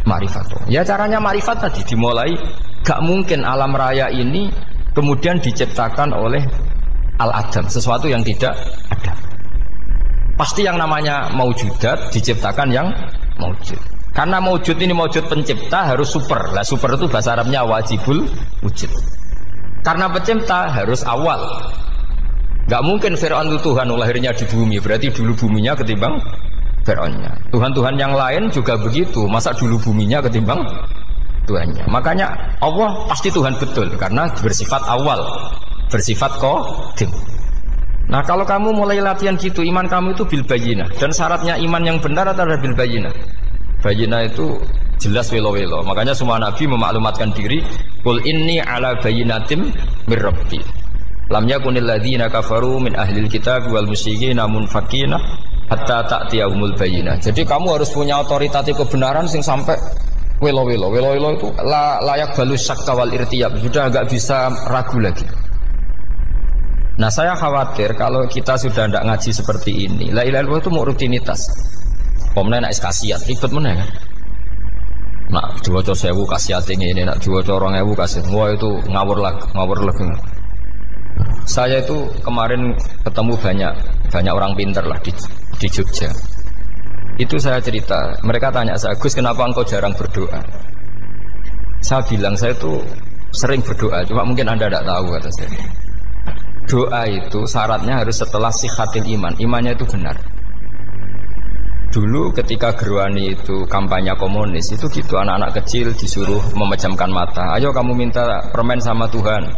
[SPEAKER 1] ma'rifatullah. Ya caranya ma'rifat tadi dimulai. Gak mungkin alam raya ini kemudian diciptakan oleh al-adam, sesuatu yang tidak ada. Pasti yang namanya maujudat diciptakan yang maujud. Karena maujud ini maujud pencipta harus super. Lah super itu bahasa Arabnya wajibul wujud. Karena pencipta harus awal. Gak mungkin Fir'aun itu Tuhan lahirnya di bumi. Berarti dulu buminya ketimbang Fir'aunnya. Tuhan-Tuhan yang lain juga begitu. Masa dulu buminya ketimbang Tuhannya. Makanya Allah pasti Tuhan betul. Karena bersifat awal, bersifat qadim. Nah kalau kamu mulai latihan gitu, iman kamu itu bil bayyinah. Dan syaratnya iman yang benar adalah bil bayyinah. Bayyinah itu jelas welo-welo. Makanya semua nabi memaklumatkan diri, qul inni ala bayyinatim mir rabbi. Lam yakunil ladzina kafaru min ahlil kitab wal musyrikin munfakina hatta ta'tiyahumul bayyinah. Jadi kamu harus punya otoritatif kebenaran sing sampai welo-welo. Welo-welo itu layak balus syakka wal irtiyab. Sudah enggak bisa ragu lagi. Nah saya khawatir kalau kita sudah tidak ngaji seperti ini, la ilaha illallah itu mau rutinitas. Pemenang nak kasiat, ribet mana kan? Nak diwaca 1000 kasiat ini, nak diwaca 2000 kasiat. Wah itu ngawur lagi. Saya itu kemarin ketemu banyak orang pintar lah di Jogja. Itu saya cerita, mereka tanya saya, Gus kenapa engkau jarang berdoa? Saya bilang saya itu sering berdoa, cuma mungkin Anda tidak tahu kata saya. Doa itu syaratnya harus setelah sihatil iman. Imannya itu benar. Dulu ketika Gerwani itu kampanye komunis, itu gitu anak-anak kecil disuruh memejamkan mata. Ayo kamu minta permen sama Tuhan.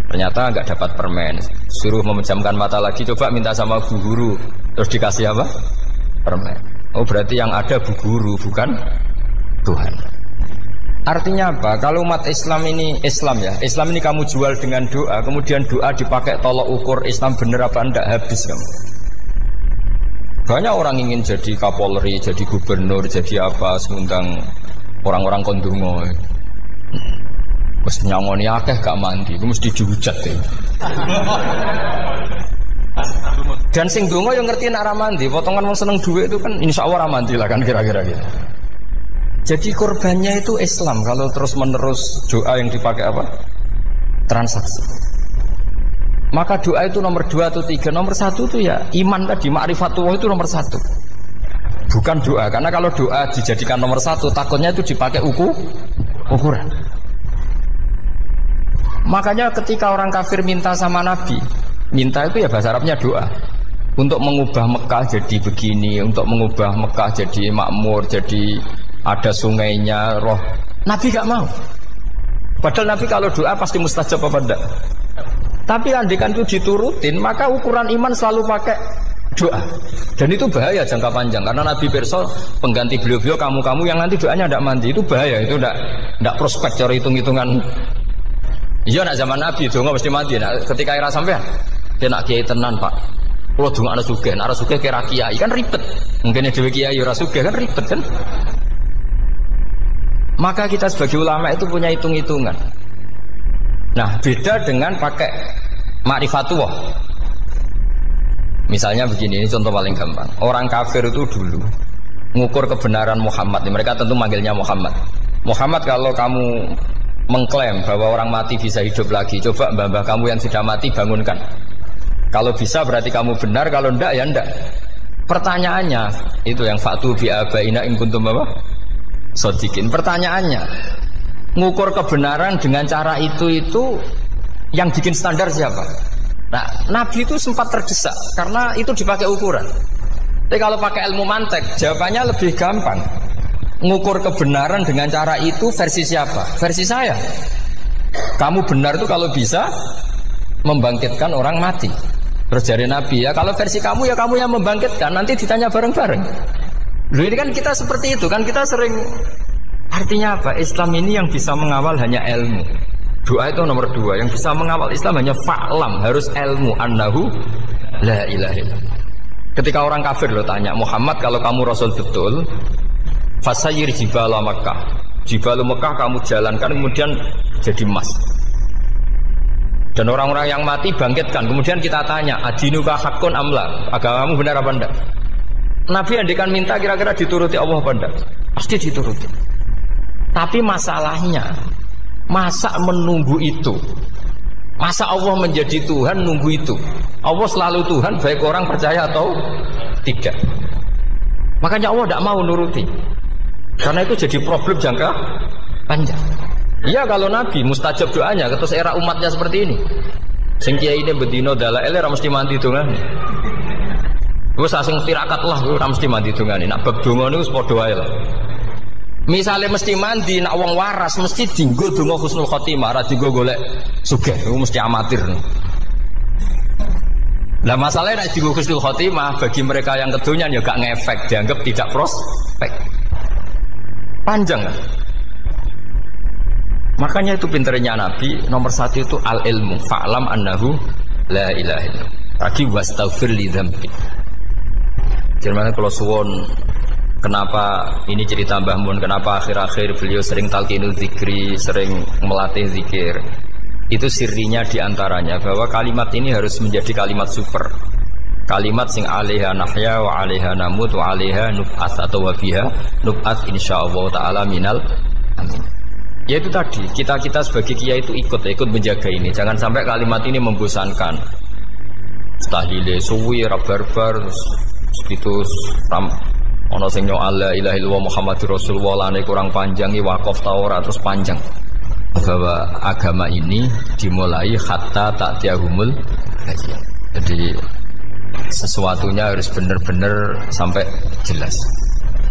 [SPEAKER 1] Ternyata nggak dapat permen. Suruh memejamkan mata lagi, coba minta sama bu guru. Terus dikasih apa? Permen. Oh berarti yang ada bu guru bukan Tuhan. Artinya apa? Kalau umat Islam ini Islam ya, Islam ini kamu jual dengan doa, kemudian doa dipakai tolok ukur Islam bener apa enggak, habis kamu. Banyak orang ingin jadi Kapolri, jadi gubernur, jadi apa, seundang orang-orang kondungo. Mesti nyangoni akeh gak mandi, mesti dihujat deh. Dan sing dongo yang ngerti nak ra mandi, potongan wong seneng duit itu kan insya Allah ra mandi lah kan kira-kira gitu. Jadi korbannya itu Islam. Kalau terus menerus doa yang dipakai apa? Transaksi. Maka doa itu nomor 2 atau 3. Nomor 1 itu ya iman tadi, ma'rifatullah itu nomor 1. Bukan doa. Karena kalau doa dijadikan nomor 1, takutnya itu dipakai ukuran. Makanya ketika orang kafir minta sama Nabi, minta itu ya bahasa Arabnya doa. Untuk mengubah Mekah jadi begini, untuk mengubah Mekah jadi makmur, jadi ada sungainya, roh. Nabi gak mau. Padahal Nabi kalau doa pasti mustajab apa enggak. Tapi andikan itu diturutin, maka ukuran iman selalu pakai doa. Dan itu bahaya jangka panjang. Karena Nabi pirsa pengganti beliau-beliau kamu-kamu yang nanti doanya enggak mandi, itu bahaya. Itu enggak prospek cara hitung-hitungan. Iya nak zaman Nabi donga mesti mandi. Nah, ketika era sampean, dia nak kiai tenan Pak. Kalau donga ana sugih, ana sugih kira kiai kan ribet. Mungkin dhewe kiai ora sugih kan ribet kan. Maka kita sebagai ulama itu punya hitung-hitungan. Nah beda dengan pakai ma'rifatullah. Misalnya begini, ini contoh paling gampang. Orang kafir itu dulu mengukur kebenaran Muhammad. Mereka tentu manggilnya Muhammad. Muhammad kalau kamu mengklaim bahwa orang mati bisa hidup lagi, coba mbah-mbah kamu yang sudah mati bangunkan. Kalau bisa berarti kamu benar, kalau enggak ya enggak. Pertanyaannya itu yang fa'tu bi abaina in kuntum apa? Sodikin. Pertanyaannya, ngukur kebenaran dengan cara itu yang bikin standar siapa? Nah, Nabi itu sempat terdesak karena itu dipakai ukuran. Tapi kalau pakai ilmu mantek, jawabannya lebih gampang.
[SPEAKER 2] ngukur kebenaran dengan cara itu versi siapa? Versi saya. Kamu benar itu kalau bisa membangkitkan orang mati. Terus dari Nabi, ya kalau versi kamu ya kamu yang membangkitkan, nanti ditanya bareng-bareng. Loh ini kan kita seperti itu kan, kita sering. Artinya apa? Islam ini yang bisa mengawal hanya ilmu. Doa itu nomor 2. Yang bisa mengawal Islam hanya fa'lam, harus ilmu annahu la ilaha illallah. Ketika orang kafir lo tanya, Muhammad kalau kamu Rasul betul, fasayir jibala Makkah, jibalu Makkah kamu jalankan kemudian jadi emas. Dan orang-orang yang mati bangkitkan. Kemudian kita tanya, adinuka haqqun amla, agamamu benar apa enggak? Nabi andikan minta kira-kira dituruti Allah apa enggak? Pasti dituruti. Tapi masalahnya, masa menunggu itu? Masa Allah menjadi Tuhan nunggu itu? Allah selalu Tuhan baik orang percaya atau tidak. Makanya Allah tidak mau nuruti. Karena itu jadi problem jangka panjang. Iya kalau Nabi mustajab doanya, terus era umatnya seperti ini. Sing kiai ini bedino dalail ora mesti mandi dongan. Wis asing tirakat lah ora mesti mandi dongane. Nak bab donga niku wis padha wae lah. Misalnya mesti mandi, nak wong waras mesti dinggo donga husnul khotimah, ora dinggo golek sugih, itu mesti amatir. Lah masalahnya nak dinggo husnul khotimah bagi mereka yang kedonyan ya gak ngefek, dianggap tidak prospek. Panjang kan? Makanya itu pinternya Nabi, nomor 1 itu al-ilmu, fa'lam annahu la ilaha illallah. Lagi wastaghfir li dzambi. Jadi kalau suwon kenapa ini cerita Mbah Mun, kenapa akhir-akhir beliau sering talqinul zikri, sering melatih zikir. Itu sirinya diantaranya bahwa kalimat ini harus menjadi kalimat super. Kalimat sing alaiha nahya wa alaiha namut wa alaiha nub'ats atau wa biha nub'ats insyaallah taala minal amin. Ya itu tadi, kita sebagai kiai itu ikut menjaga ini. Jangan sampai kalimat ini membosankan. Tahlile suwi barbar gitu ono sing nyoal la ilaha illallah Muhammadur Rasulullah lane kurang panjang wakaf ta ora terus panjang. Bahwa agama ini dimulai hatta ta'tiyahumul bayyinah. Jadi sesuatunya harus benar-benar sampai jelas.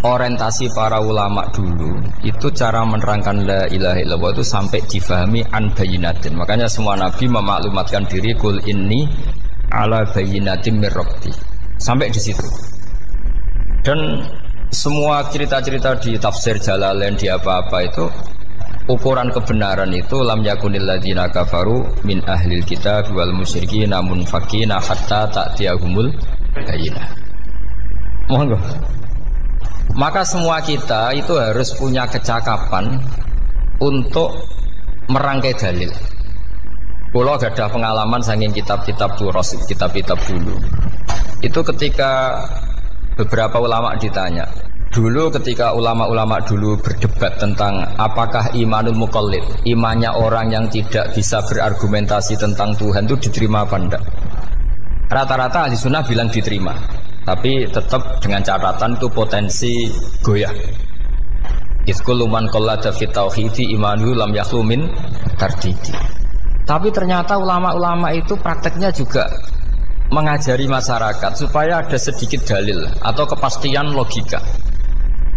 [SPEAKER 2] Orientasi para ulama dulu itu cara menerangkan la ilaha illallah itu sampai difahami an bayyinatin. Makanya semua nabi memaklumatkan diri kul inni ala bayyinatin mir rabbi. Sampai di situ. Dan semua cerita-cerita di tafsir Jalalain di apa-apa itu ukuran kebenaran itu lam yakunil ladzina kafaru min ahlil kitab wal musyrikin namun fakina hatta ta'tiyahumul bayyinah. Monggo. Maka semua kita itu harus punya kecakapan untuk merangkai dalil. Kalau ada pengalaman saking kitab-kitab turos, kitab-kitab dulu. Itu ketika beberapa ulama ditanya, dulu ketika ulama-ulama dulu berdebat tentang apakah imanul muqallid, imannya orang yang tidak bisa berargumentasi tentang Tuhan itu diterima apa enggak? Rata-rata ahli sunnah bilang diterima, tapi tetap dengan catatan itu potensi goyah. Iskul man qallada fit tauhidi imanu lam yakhlu min tardidi. Tapi ternyata ulama-ulama itu prakteknya juga mengajari masyarakat supaya ada sedikit dalil atau kepastian logika.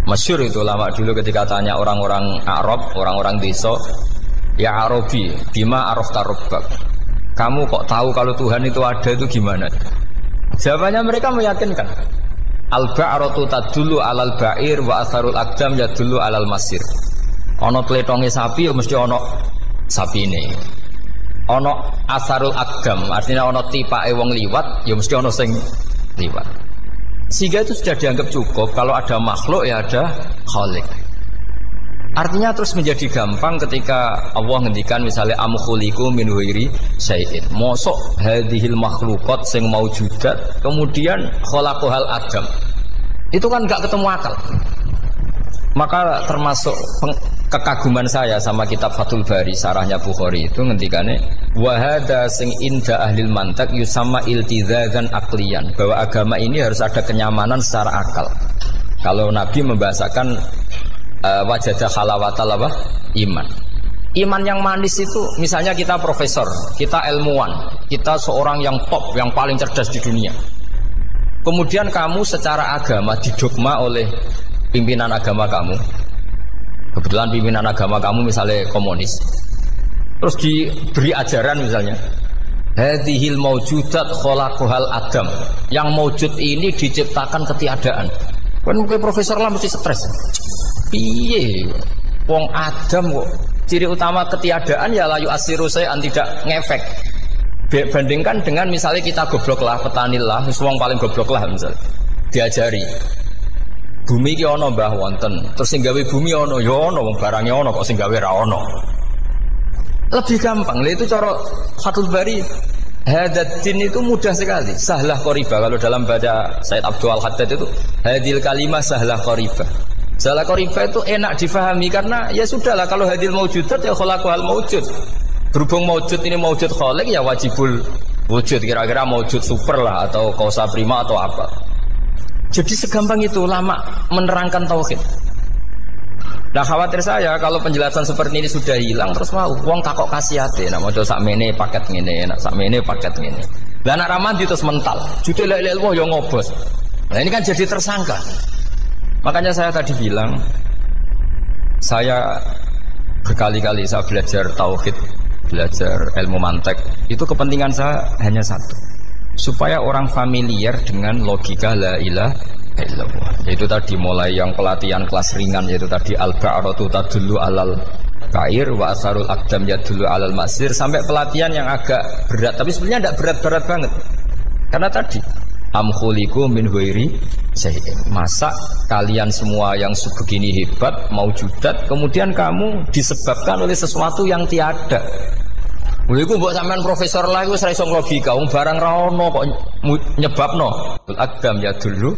[SPEAKER 2] Masyhur itu ulama dulu ketika tanya orang-orang Arab, orang-orang desa, ya Arabi, bima arafta rabbak. Kamu kok tahu kalau Tuhan itu ada itu gimana? Jawabannya mereka meyakinkan. Al-ba'ratu tadullu alal ba'ir wa atharul aqdam yadullu alal masir. Ono tletonge sapi ya mesti ono sapine. Ono asarul aqdam, artinya ono tipake wong liwat ya mesti ono sing liwat. Sehingga itu sudah dianggap cukup kalau ada makhluk ya ada khalik. Artinya terus menjadi gampang ketika Allah ngendikan misalnya am khuliqu min ghairi syai'in. Mosok hadhil makhluqat sing maujudat kemudian khalaqahal adam. Itu kan enggak ketemu akal. Maka termasuk kekaguman saya sama kitab Fathul Bari sarahnya Bukhari itu ngendikane wa hadza sing inda ahlil mantak yusamma iltizazan aqliyan, bahwa agama ini harus ada kenyamanan secara akal. Kalau Nabi membahasakan wajadah halawatal apa? Iman. Iman yang manis itu misalnya kita profesor, kita ilmuwan, kita seorang yang top, yang paling cerdas di dunia. Kemudian kamu secara agama didogma oleh pimpinan agama kamu, Kebetulan pimpinan agama kamu misalnya komunis, terus diberi ajaran misalnya, hadhil maujudat khalaqahal adam, yang maujud ini diciptakan ketiadaan. Kan mungkin profesor lah mesti stres. Piye? Wong Adam kok ciri utama ketiadaan ya layu asiru saya tidak ngefek. Bandingkan dengan misalnya kita goblok lah, petani lah, wong paling goblok lah misalnya. Diajari. Bumi ki ana mbah wonten, terus sing gawe bumi ana ya ana, wong barange ana kok sing gawe ra ana. Lebih gampang. Lah itu cara Fathul Bari. Hadatin itu mudah sekali. Sahlah qoriba. Kalau dalam baca Said Abdul Al-Haddad itu hadil kalimah sahlah qoriba. Sahlah qoriba itu enak difahami karena ya sudahlah kalau hadil maujudat ya khalaqahal maujud. Berhubung maujud ini maujud khaliq ya wajibul wujud, kira-kira maujud super lah atau kausa prima atau apa. Jadi segampang itu lama menerangkan tauhid. Nah khawatir saya kalau penjelasan seperti ini sudah hilang terus mau wong takok kasihate nak maca sakmene paket ngene, nak sakmene paket ngene. Lah nak ramadi terus mental. Jute la ilaha illallah yo ngobos. Nah ini kan jadi tersangka. Makanya saya tadi bilang saya berkali-kali saya belajar tauhid, belajar ilmu mantek. Itu kepentingan saya hanya satu. Supaya orang familiar dengan logika la ilaha illallah. Yaitu tadi mulai yang pelatihan kelas ringan, yaitu tadi al-ba'ratu tadullu alal kair wa asarul aqdam yadullu alal masir, sampai pelatihan yang agak berat, tapi sebenarnya tidak berat-berat banget. Karena tadi am khuliqu min ghairi syai'in. Masa kalian semua yang sebegini hebat maujudat kemudian kamu disebabkan oleh sesuatu yang tiada. Iku mbok sampean profesor lah iku ora iso logika, wong barang ra ono kok nyebabno. Aqdam yadullu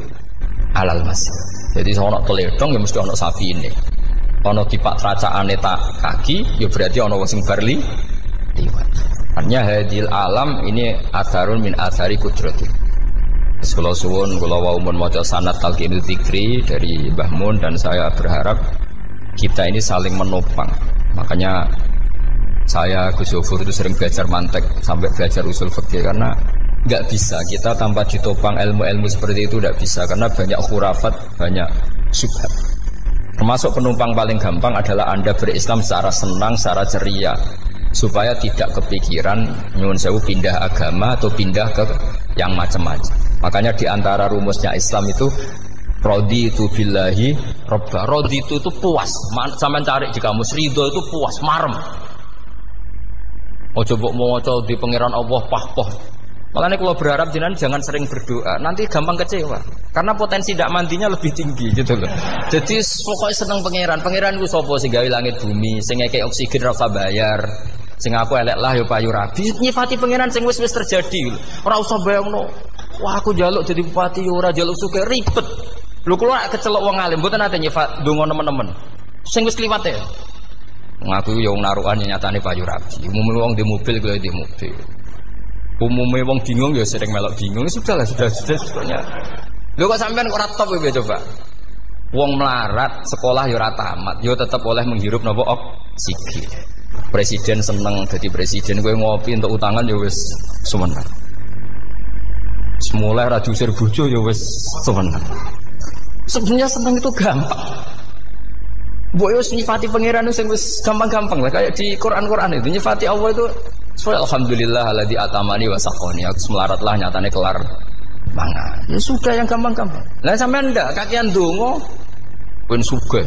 [SPEAKER 2] alal masir. Jadi ono teledong ya mesti ono sapi ini. Ono tipak tracaane tak kaki ya berarti ono wong sing barli liwat. Artinya hadil alam ini atharun min athari kudrati. Kula suwun kula wau mun maca sanad talqinul dzikri dari Mbah Mun dan saya berharap kita ini saling menopang. Makanya saya Gus Yofur itu sering belajar mantek sampai belajar usul fikih karena nggak bisa kita tanpa ditopang ilmu-ilmu seperti itu, tidak bisa karena banyak khurafat, banyak syubhat. Termasuk penumpang paling gampang adalah Anda berislam secara senang, secara ceria supaya tidak kepikiran nyuwun sewu pindah agama atau pindah ke yang macam-macam. Makanya diantara rumusnya Islam itu raditu billahi robba. Raditu itu puas. Sampeyan cari di kamus ridho itu puas, marem. Ojo mbok maca di pangeran Allah pah-pah. Makanya kalau berharap jangan sering berdoa, nanti gampang kecewa. Karena potensi tidak mandinya lebih tinggi gitu loh. Jadi pokoknya seneng pangeran ku sapa sing gawe langit bumi, sing ngekek oksigen ra usah bayar. Sing aku elek lah ya payu rabi. Nyifati pangeran sing wis terjadi. Ora usah bayangno. Wah aku njaluk jadi bupati ora njaluk sugih ribet. Lho kula kecelok wong alim mboten ate nyifat donga nemen-nemen. Sing wis kliwat ya. Ngaku ya wong narukan nyatane payu rabi. Umumnya wong di mobil kaya di mobil. Umumnya wong bingung ya sering melok bingung. Sudah sebetulnya. Lho kok sampean ora top ya coba. Wong melarat sekolah ya ora tamat, ya tetep oleh menghirup napa oksigen. Presiden seneng jadi presiden, kowe ngopi untuk utangan ya wis sumeneng. Semula ra diusir bojo ya wis sumeneng. Sebenarnya seneng itu gampang. Mbok yo nyifati pangeran sing wis gampang-gampang lah kayak di Quran itu nyifati Allah itu alhamdulillah alladzi atamani wa saqani. Aku melarat lah nyatane kelar mangan. Ya sudah yang gampang-gampang. Lah sampean ndak kakean donga ben sugih.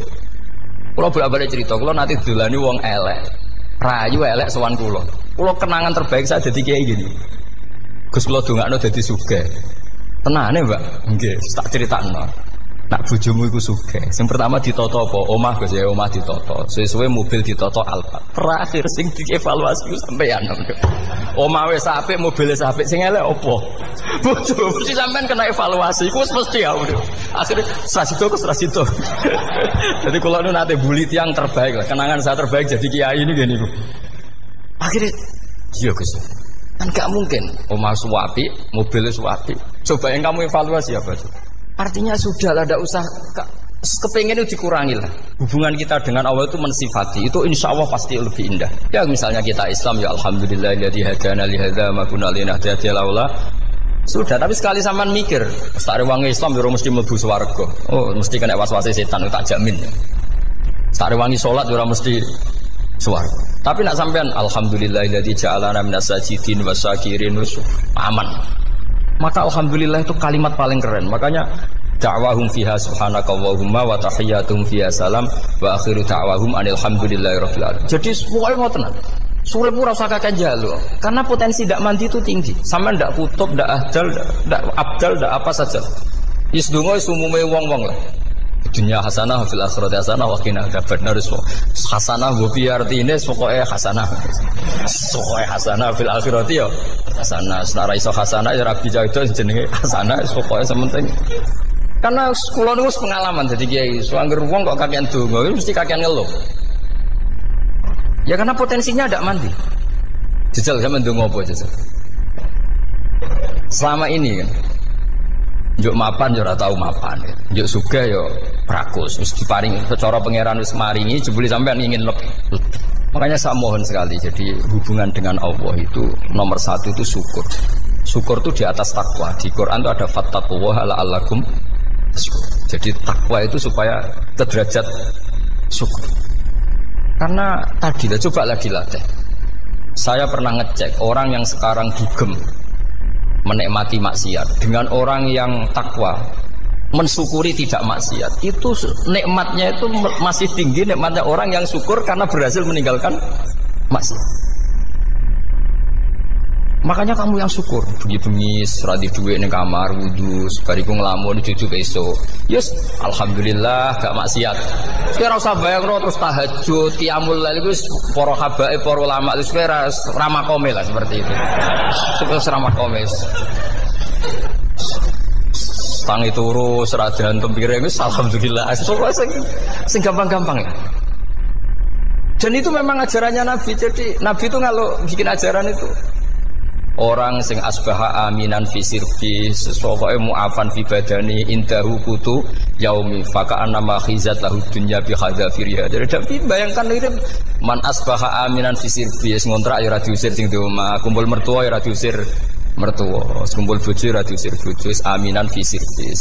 [SPEAKER 2] Kula bolak-balik cerita, kula nanti dolani wong elek. Rayu elek sowan kula. Kula kenangan terbaik saya dadi kiai gini. Gus kula dongakno dadi sugih. Tenane, Mbak? Nggih, tak critakno. Nak bojomu iku sugih. Sing pertama ditoto apa? Omah Gus ya, omah ditoto. Suwe-suwe mobil ditoto Alphard. Terakhir sing dievaluasi sampeyan. Omah wis apik, mobil wis apik, sing elek apa? Bojo mesti sampean kena evaluasi. Iku wis mesti ya. Akhire strasido. Jadi kula nu nate buli tiyang terbaik lah. Kenangan saya terbaik jadi kiai ini gini. Akhirnya iya Gus. Kan gak mungkin omah suwapi, mobil suwapi. Coba yang kamu evaluasi apa tuh? Artinya sudah lah, tidak usah kepengen itu dikurangi lah. Hubungan kita dengan Allah itu mensifati, itu insya Allah pasti lebih indah. Ya misalnya kita Islam ya alhamdulillah alladzi hadana li hadza ma kunna linahtadiya laula. Sudah, tapi sekali sampean mikir, sare wong Islam yo mesti mlebu swarga. Oh, mesti kena was-wase setan tak jamin. Tak rewangi salat ora mesti swarga. Tapi nak sampean alhamdulillahilladzi ja'alana minas sajidin wasyakirin aman. Maka alhamdulillah itu kalimat paling keren. Makanya da'wahum fiha subhanakallahumma wa tahiyyatuhum fiha salam wa akhiru da'wahum alhamdulillahirabbil alamin. Jadi pokoke ngoten. Surip ora usah kakek njaluk. Karena potensi ndak mandi itu tinggi. Sampean ndak kutub, ndak ahdal, ndak abdal, ndak apa saja. Wis donga wis umume wong-wong lah. Dunia hasanah fil akhirati hasanah wa qina adzabannar. Hasanah mbok piye artine pokoke hasanah. Pokoke hasanah fil akhirati ya hasanah. Senara iso hasanah ya rabi jauh jenenge hasanah pokoke sementing. Karena kula niku pengalaman dadi kiai, suangger wong kok kakean donga mesti kakean ngeluh. Ya karena potensinya ndak mandi. Jajal sampean ndonga apa jajal? Selama ini kan njuk mapan yo ora tau mapan. Njuk sugih yo prakus, wis diparingi secara pangeran wis maringi jebule sampean ingin lebih. Makanya saya mohon sekali, jadi hubungan dengan Allah itu nomor satu itu syukur. Syukur itu di atas takwa. Di Quran itu ada fattaqullaha la'allakum syukur. Jadi takwa itu supaya derajat syukur. Karena tadi lah coba lagi latih. Saya pernah ngecek orang yang sekarang dugem menikmati maksiat dengan orang yang takwa mensyukuri tidak maksiat, itu nikmatnya itu masih tinggi nikmatnya orang yang syukur karena berhasil meninggalkan maksiat. Makanya kamu yang syukur, bengi-bengi seradi duit ning kamar wudu, bariku ngelamun cucu esuk. Yes, alhamdulillah gak maksiat. Ora usah bayangno terus tahajud, qiyamul lail iku para habae, para ulama wis ramakome lah seperti itu. Terus ramakome. Tangi turu seradian tempire wis alhamdulillah. Sing gampang-gampang ya. Dan itu memang ajarannya Nabi. Jadi Nabi itu kalau bikin ajaran itu orang sing asbaha aminan fi sirbi sesuatu mu'afan fi badani indahu kutu yaumi faka'anna ma khizat lahu dunya bi hadzafiriha. Jadi bayangkan ini man asbaha aminan fi sirbi ngontrak ya ora diusir sing di omah, kumpul mertua ya ora diusir mertua, kumpul bojo ora diusir bojo, aminan fi sirbi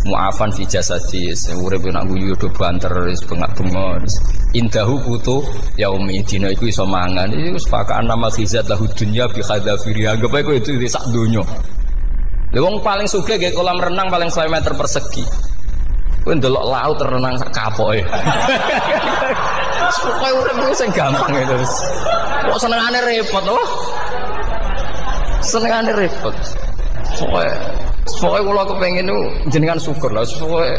[SPEAKER 2] mu'afan fi jasadis urip nak guyu do banter wis bengak-bengok indahu kutu yaumi dina iku iso mangan iku sepakaan nama khizat lahu dunya bi hadzafiriha. Anggap ae kowe itu sak donya. Lha wong paling sugih nggih kolam renang paling 100 meter persegi. Kowe ndelok laut renang sak kapoke. Pokoke urip ku sing gampang itu. Kok senengane repot oh. Senengane repot. Pokoke kula kepengin niku jenengan syukur lah. Pokoke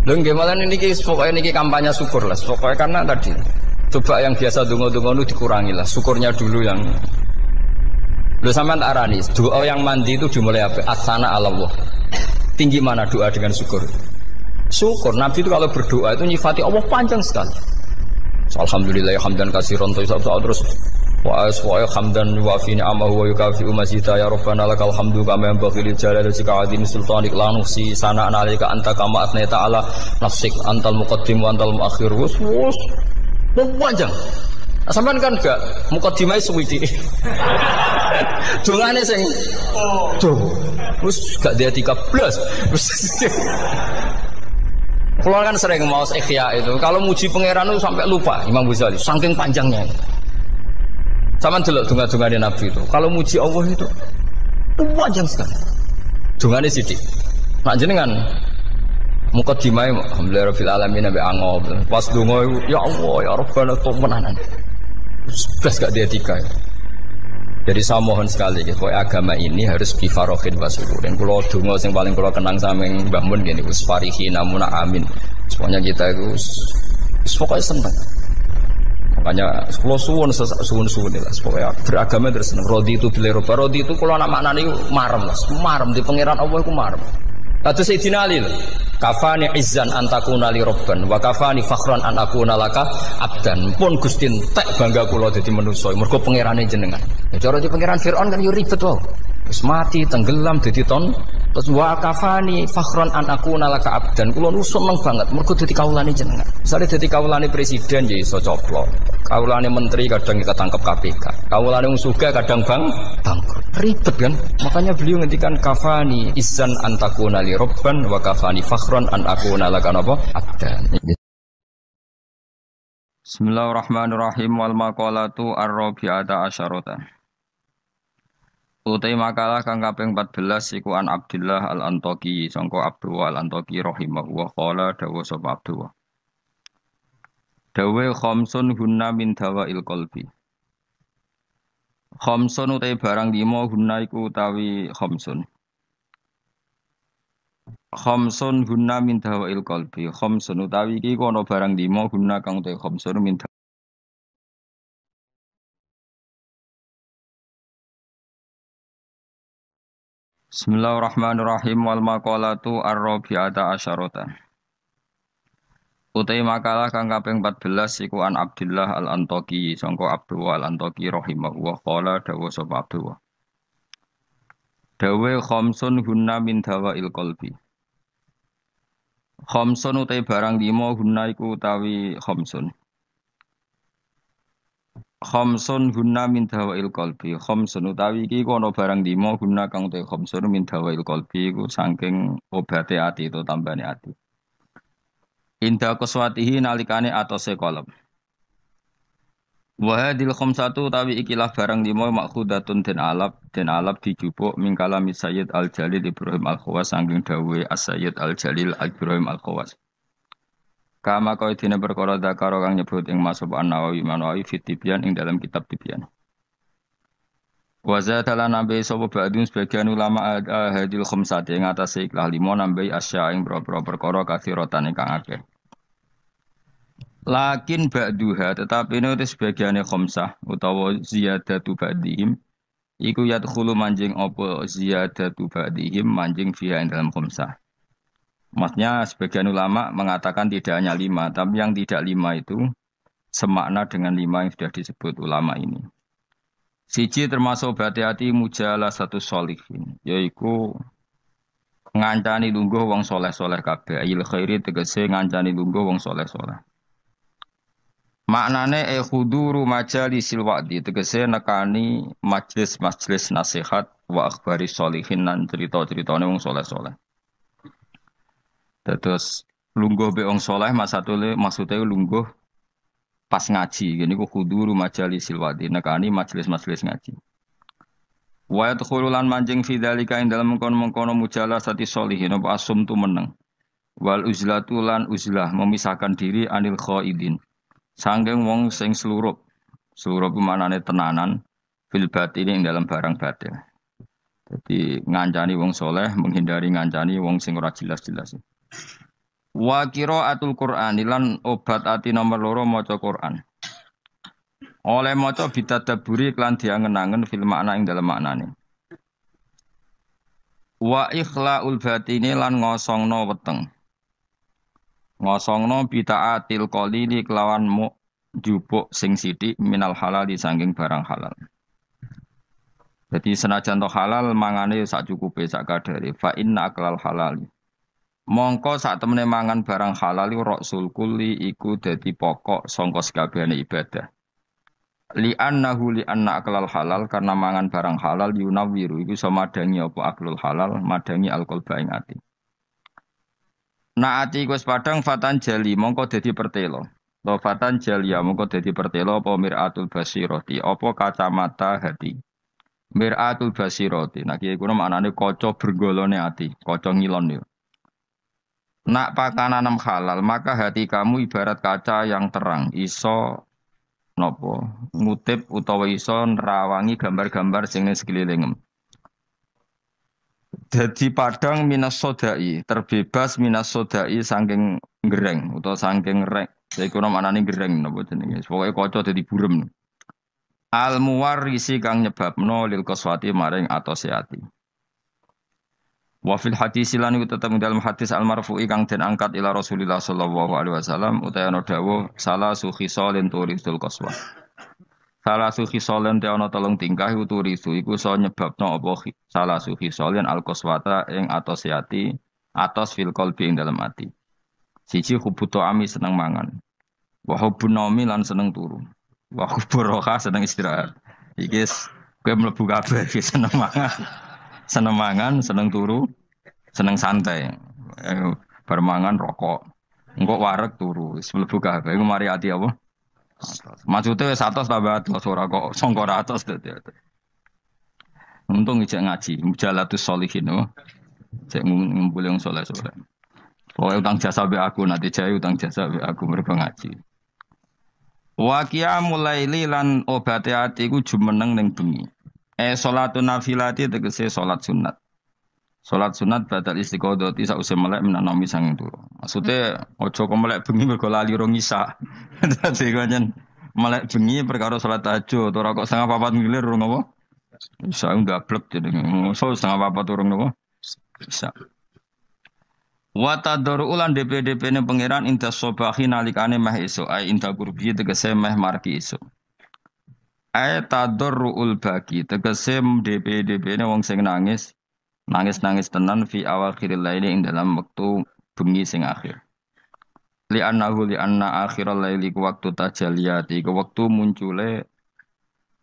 [SPEAKER 2] lho nggih malah niki pokoke niki kampanye syukur lah. Pokoke karena tadi coba yang biasa donga-donga itu dikurangi lah. Syukurnya dulu yang lho sampean tak arani doa yang mandi itu dimulai apa? Asana Allah. Tinggi mana doa dengan syukur? Syukur Nabi itu kalau berdoa itu nyifati Allah panjang sekali. Alhamdulillah hamdan katsiran terus wa aswa hamdan wa fi ni'amahu wa yukafi mazida ya rabbana lakal hamdu kama yanbaghi lil jalali wajhika azim sultanik la nuhsi sana'na alaika anta kama athnayta ala nafsik antal muqaddim wa antal muakhir. Wus panjang. Sampean kan gak mukaddimah suwiti. Dongane sing wis gak dia 13. Kalau kan sering mau ikhya itu kalau muji pangeran itu sampai lupa Imam Ghazali saking panjangnya. Sama delok donga-dongane Nabi itu. Kalau muji Allah itu panjang sekali. Dongane sithik. Nak jenengan mukaddimah alhamdulillahirabbil alamin nabi angob. Pas donga ya Allah ya Rabbana temenanan. Blas gak dia 3. Jadi saya mohon sekali gitu, agama ini harus bifarohin wasururin. Kalau donga sing paling kula kenang sameng Mbah Mun ngene wis farihi namuna amin. Semuanya kita itu pokoknya seneng. Makanya kalau suwun lah, supaya beragama terus seneng. Rodi itu bila roba, rodi itu kalau anak maknanya marem lah, marem di pangeran Allah itu marem. Lalu Sayyidina Ali, kafani izzan antakuna li robban, wa kafani fakhran anakuna laka abdan. Pun Gustin tak bangga kula dadi manusa, mergo pangerane jenengan. Ya cara di pangeran Firaun kan yo ribet wae. Terus mati tenggelam dadi ton. Terus wa kafani fakhron an aku nalaka abdan. Kula nu seneng banget mergo dadi kawulane jenengan. Misale dadi kawulane presiden ya iso coplok. Kawulane menteri kadang ketangkep KPK. Kawulane wong sugih kadang bangkrut. Ribet kan? Makanya beliau ngendikan kafani izan antakuna li robban wa kafani fakhron an aku nalaka napa abdan. Bismillahirrahmanirrahim wal maqalatu ar-rabi'ata asyarata. Utai makalah kang kaping 14 iku an Abdullah al-Antaqi sangka Abdullah al-Antaqi rahimahullah qala dawa sapa Abdullah. Dawe khamsun hunna min dawail qalbi. Khamsun utai barang 5 hunna iku utawi khamsun. Khamsun hunna min dawail qalbi. Khamsun utawi iki kono barang 5 hunna kang utai khamsun min Bismillahirrahmanirrahim wal maqalatu ar-rabi'ata asyarata. Utai makalah kang kaping 14 iku an Abdullah al-Antaqi sangka Abdullah al-Antaqi rahimahullah qala dawa sapa Abdullah. Dawe khamsun hunna min dawail qalbi. Khamsun utai barang 5 hunna iku utawi khamsun. Khamsun hunna min dawail qalbi. Khamsun utawi iki kono barang 5 hunna kang te khamsun min dawail qalbi iku saking obate ati itu tambane ati. Inda qaswatihi nalikane atose kolom. Wa hadil khamsatu utawi ikilah barang 5 makhudatun den alap dijupuk min kalami Sayyid Al-Jalil Ibrahim Al-Khawas saking dawe As-Sayyid Al-Jalil Ibrahim Al-Khawas. Kama kau dina perkara dakaro kang nyebut ing masab An-Nawawi fit Tibyan ing dalam kitab Tibyan. Wa zatalan nabi sapa ba'dun sebagian ulama hadil khamsati ing atase ikhlas 5 nambahi asya ing boro-boro perkara kathiratan ingkang akeh. Lakin ba'duha tetapi ini sebagiane khamsah utawa ziyadatu ba'dihim iku yadkhulu manjing apa ziyadatu ba'dihim manjing fiha ing dalam khamsah. Maksudnya sebagian ulama mengatakan tidak hanya 5, tapi yang tidak 5 itu semakna dengan 5 yang sudah disebut ulama ini. Siji termasuk hati-hati mujalah satu sholihin, yaitu ngancani lungguh wong soleh-soleh kabeh. Ayil khairi tegese ngancani lungguh wong soleh-soleh. Maknane khuduru majalisil wa'di tegese nekani majlis-majlis nasihat wa akhbari sholihin lan cerita-ceritane wong soleh-soleh. Terus lungguh be wong saleh maksudnya lungguh pas ngaji. Gini ku khuduru majalisil wadi nekani majelis-majelis ngaji. Wa yadkhululan manjing fi dzalika ing dalem mengkono-mengkono mujalasati sholihin apa asum tu meneng. Wal uzlatu lan uzlah memisahkan diri anil khaidin. Sangking wong sing slurup. Slurup manane tenanan fil batin ing dalam barang batin. Jadi ngancani wong saleh menghindari ngancani wong sing ora jelas-jelas. Wa qiraatul Qur'an lan obat ati nomor 2 maca Qur'an. Oleh maca bitadabburi lan diangen-angen fil makna ing dalem maknane. Wa ikhlaul batini lan ngosongno weteng. Ngosongno bitaatil qalili kelawan jupuk sing sithik minal halal di saking barang halal. Jadi senajan to halal mangane sak cukupe sak kadare fa inna aklal halali. Mongko sak temene mangan barang halal iku rasul kulli iku dadi pokok sangka sakabehane ibadah. Li anna aklal halal karena mangan barang halal yunawiru iku iso madangi apa aklul halal madangi alqalba ing ati. Nah ati iku wis padhang fatan jali mongko dadi pertelo. Lo fatan jalia mongko dadi pertelo apa miratul basirati apa kacamata hati. Miratul basirati. Nah iki kuwi maknane kaca bergolone ati, kaca ngilon yo. Nak pakanan halal maka hati kamu ibarat kaca yang terang iso nopo ngutip utawa iso nerawangi gambar-gambar sing ning sekelilingem. Dadi padang minas sodai terbebas minas sodai saking gereng utawa saking rek. Iku maknane gereng napa jenenge. Pokoke kaca dadi burem. Al muwarrisi kang nyebabno lil qaswati maring atose ati. Wa fil hadis lan iku tetep dalam hadis al marfu'i kang den angkat ila Rasulillah sallallahu alaihi wasallam utawa ana dawuh salah su khisalin turisul qaswa.
[SPEAKER 3] Salah suhi solen te ana tolong tingkah uturisu iku iso nyebabno apa salah suhi solen alkoswata ing atos ati atos fil qalbi ing dalam ati. Siji hubuto ami seneng mangan. Wa hubbun naumi lan seneng turu. Wa hubbur roha seneng istirahat. Iki kowe mlebu kabeh seneng mangan. Seneng mangan, seneng turu, seneng santai. Bar mangan rokok. Engko wareg turu, wis mlebu kabeh. Iku mari ati apa? Maksudnya wis atos tambah atos ora kok sangka atos dadi. Untung ijek ngaji, mujalatus sholihin oh. Cek ngumpul yang soleh-soleh. Pokoknya utang jasa be aku nanti jaya utang jasa be aku mereka ngaji. Wa qiyamul laili lan obate ati ku jumeneng ning bengi. Salatun nafilati tegese salat sunat. Salat sunat badal istiqodoti sause melek menanomi sang turu. Maksudnya ojo kok melek bengi mergo lali rong isa. Dadi kanjen melek bengi perkara salat tahajud ora kok setengah papat ngilir rong apa? Isa ndablek jenenge. So setengah papat urung napa? Bisa. Wa tadru ulan DPDP ne pangeran inta sobahi nalikane meh esuk ai inta kurbi tegese meh marki esuk. Ai tadruul bagi tegese DPDP ne wong sing nangis tenan fi awal khiril laili ing dalam wektu bengi sing akhir. Li anna akhiral laili ku waktu tajalliyati ku wektu muncule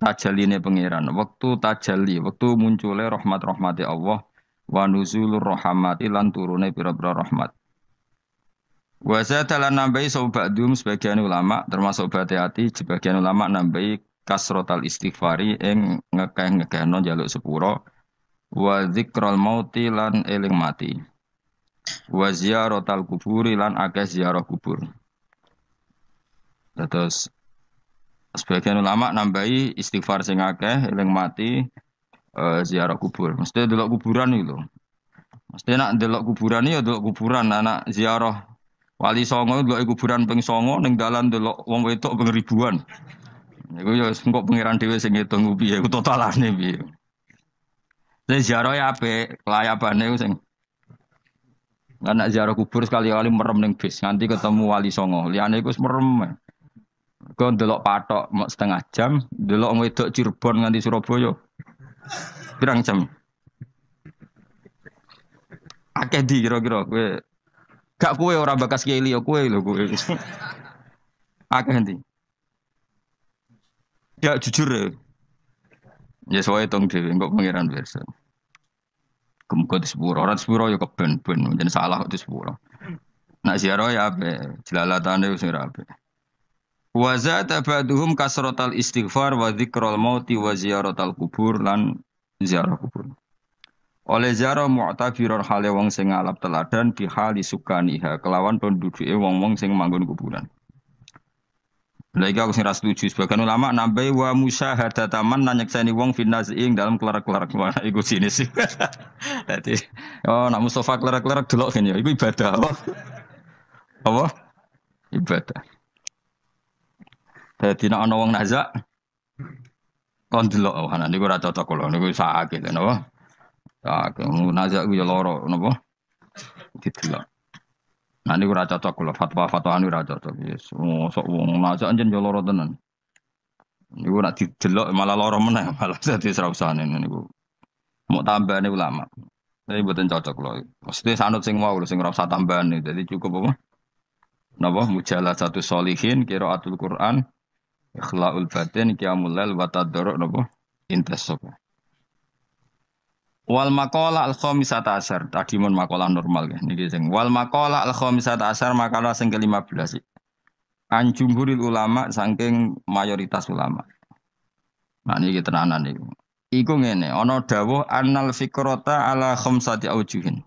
[SPEAKER 3] tajalline pangeran, wektu tajalli, wektu muncule rahmat-rahmati Allah. Wa nuzulur rahmati lan turune pira-pira rahmat. Wa zatalan nambahi sobadum sebagian ulama termasuk Batiati sebagian ulama nambahi kasrotal istighfari ing ngekeh-ngekehno njaluk sepuro wa dzikral mauti lan eling mati. Wa ziyaratal kuburi lan akeh ziarah kubur. Terus sebagian ulama nambahi istighfar sing akeh eling mati ziarah kubur. Mesti delok kuburan iki lho. Mesti nak delok kuburan iki ya delok kuburan anak ziarah Wali Songo delok kuburan ping 9 ning dalan delok wong wedok ping ribuan. Iku ya engko pangeran dhewe sing ngitung piye iku totalane piye. Sing ziarah ya apik, layabane iku sing anak ziarah kubur sekali-kali merem ning bis nganti ketemu Wali Songo. Liyane iku wis merem. Kok delok patok mok setengah jam, delok wong wedok Cirebon nganti Surabaya. Pirang jam? Akeh di kira-kira kowe. Gak kowe ora bakas kiai liya kowe lho kowe. Akeh ndi? Ya jujur ya. Ya soe tong dhewe engko pangeran pirsa. Kemko di sepuro, ora di sepuro ya keben-ben jen salah kok di sepuro. Nak ziarah ya ape, jelalatane wis ora ape. Wa zata ba'duhum kasratal istighfar wa dzikrul mauti wa ziyaratal kubur lan ziarah kubur. Oleh ziarah mu'tabiron hale wong sing ngalap teladan di hali sukaniha kelawan penduduke wong-wong sing manggon kuburan. Lagi aku sing ra setuju sebagian ulama nambahi wa musyahadataman lan nyekseni wong finazing dalam klerak-klerak wah iku sinis. Dadi nak Mustafa klerak-klerak delok kene iku ibadah apa? Apa? Ibadah. Dadi nek ana wong nazak kon delok ana niku ora cocok kula niku sakit napa? Sakit nazak ku ya lara napa? Didelok. Nah niku ora cocok kula fatwa-fatwaan ora cocok. Yes, sok wong nazak anjen ya lara tenan. Niku nek didelok malah lara meneh malah dadi ora usane niku. Mau tambahane ulama. Tapi mboten cocok kula. Mesti sanut sing wau sing ora usah tambahane. Dadi cukup apa? Napa mujalah satu sholihin qiraatul Quran ikhlaul batin qiyamul lail wa tadarruk napa intasab. Wal maqala al khamisata asyar tadi mun maqala normal ya niki sing wal maqala al khamisata asyar makalah sing ke-15. An jumhuril ulama saking mayoritas ulama. Nah niki tenanan niku. Iku ngene ana dawuh annal fikrata ala khamsati aujuhin.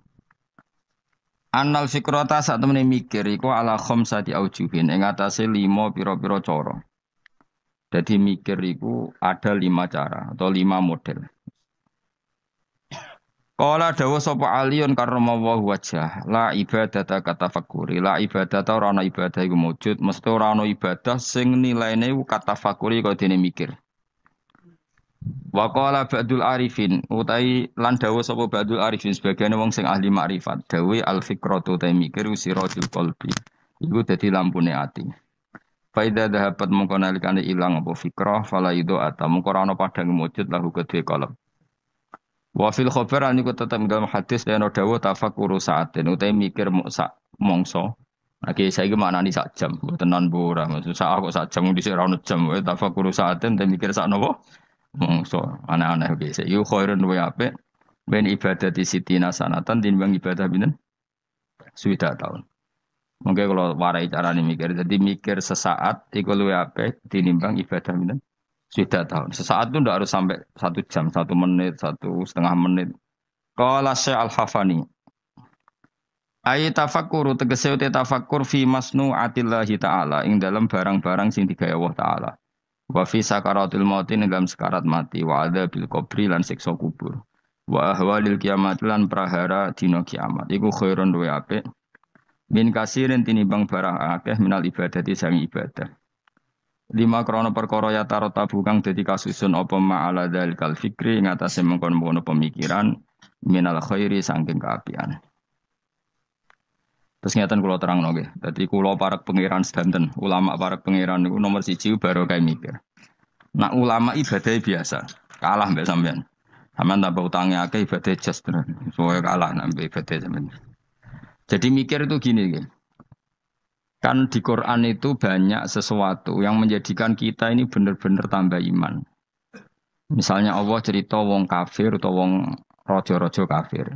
[SPEAKER 3] Annal fikrata sak temene mikir iku ala khamsati aujuhin ing atase 5 pira-pira cara. Jadi mikir itu ada 5 cara atau 5 model. Qala dawa sapa aliyun karramallahu wajhah la ibadata katafakuri la ibadata ora ana ibadah iku wujud mesti ora ana ibadah sing nilaine katafakuri kaya dene mikir. Wa qala ba'dul arifin utai lan dawa sapa ba'dul arifin sebagian wong sing ahli makrifat dawe al fikratu ta mikir siratul qalbi iku dadi lampune ati. Faida dahabat mongko nalikane ilang apa fikrah fala ido ata mongko ora ana padang mujud lahu kedue kolom. Wa fil khabar aniku tetep dalam hadis dene dawuh tafakuru saatin utahe mikir sak mongso. Oke, saiki maknani sak jam, mboten nan ora. Maksud sak kok sak jam dhisik ra ono jam wae tafakuru saatin te mikir sak napa? Mongso. Aneh-aneh oke. Yu khairun wa apik ben ibadati sitina sanatan tinimbang ibadah pinten? Sudah tahun. Mungkin kalau warai carane mikir, jadi mikir sesaat iku luwih apik tinimbang ibadah pinten? Sudah tahun. Sesaat itu tidak harus sampai 1 jam, 1 menit, 1,5 menit. Qala Syekh Al-Hafani. Ayat tafakkur tegese uti tafakkur fi masnu'atillahi ta'ala ing dalam barang-barang sing digawe Allah taala. Wa fi sakaratil maut ing dalam sekarat mati wa adzabil qabri lan siksa kubur. Wa ahwalil kiamat lan prahara dina kiamat. Iku khairun wa apik. Min kasirin tinimbang barang akeh minal ibadati sang ibadah. 5 krana perkara ya tarota bukang dadi kasusun apa ma'ala dzalikal fikri ing atase mengkon-mengkon pemikiran minal khairi saking kaapian. Terus ngeten kula terangno nggih. Dadi kula para pangeran sedanten, ulama para pangeran niku nomor 1 baru kae mikir. Nak ulama ibadah biasa, kalah mbek sampean. Sampeyan tambah utange akeh ibadah jas terus. Soale kalah nak ibadah sampean. Jadi mikir itu gini nggih. Kan di Quran itu banyak sesuatu yang menjadikan kita ini benar-benar tambah iman. Misalnya Allah cerita wong kafir atau wong rojo-rojo kafir.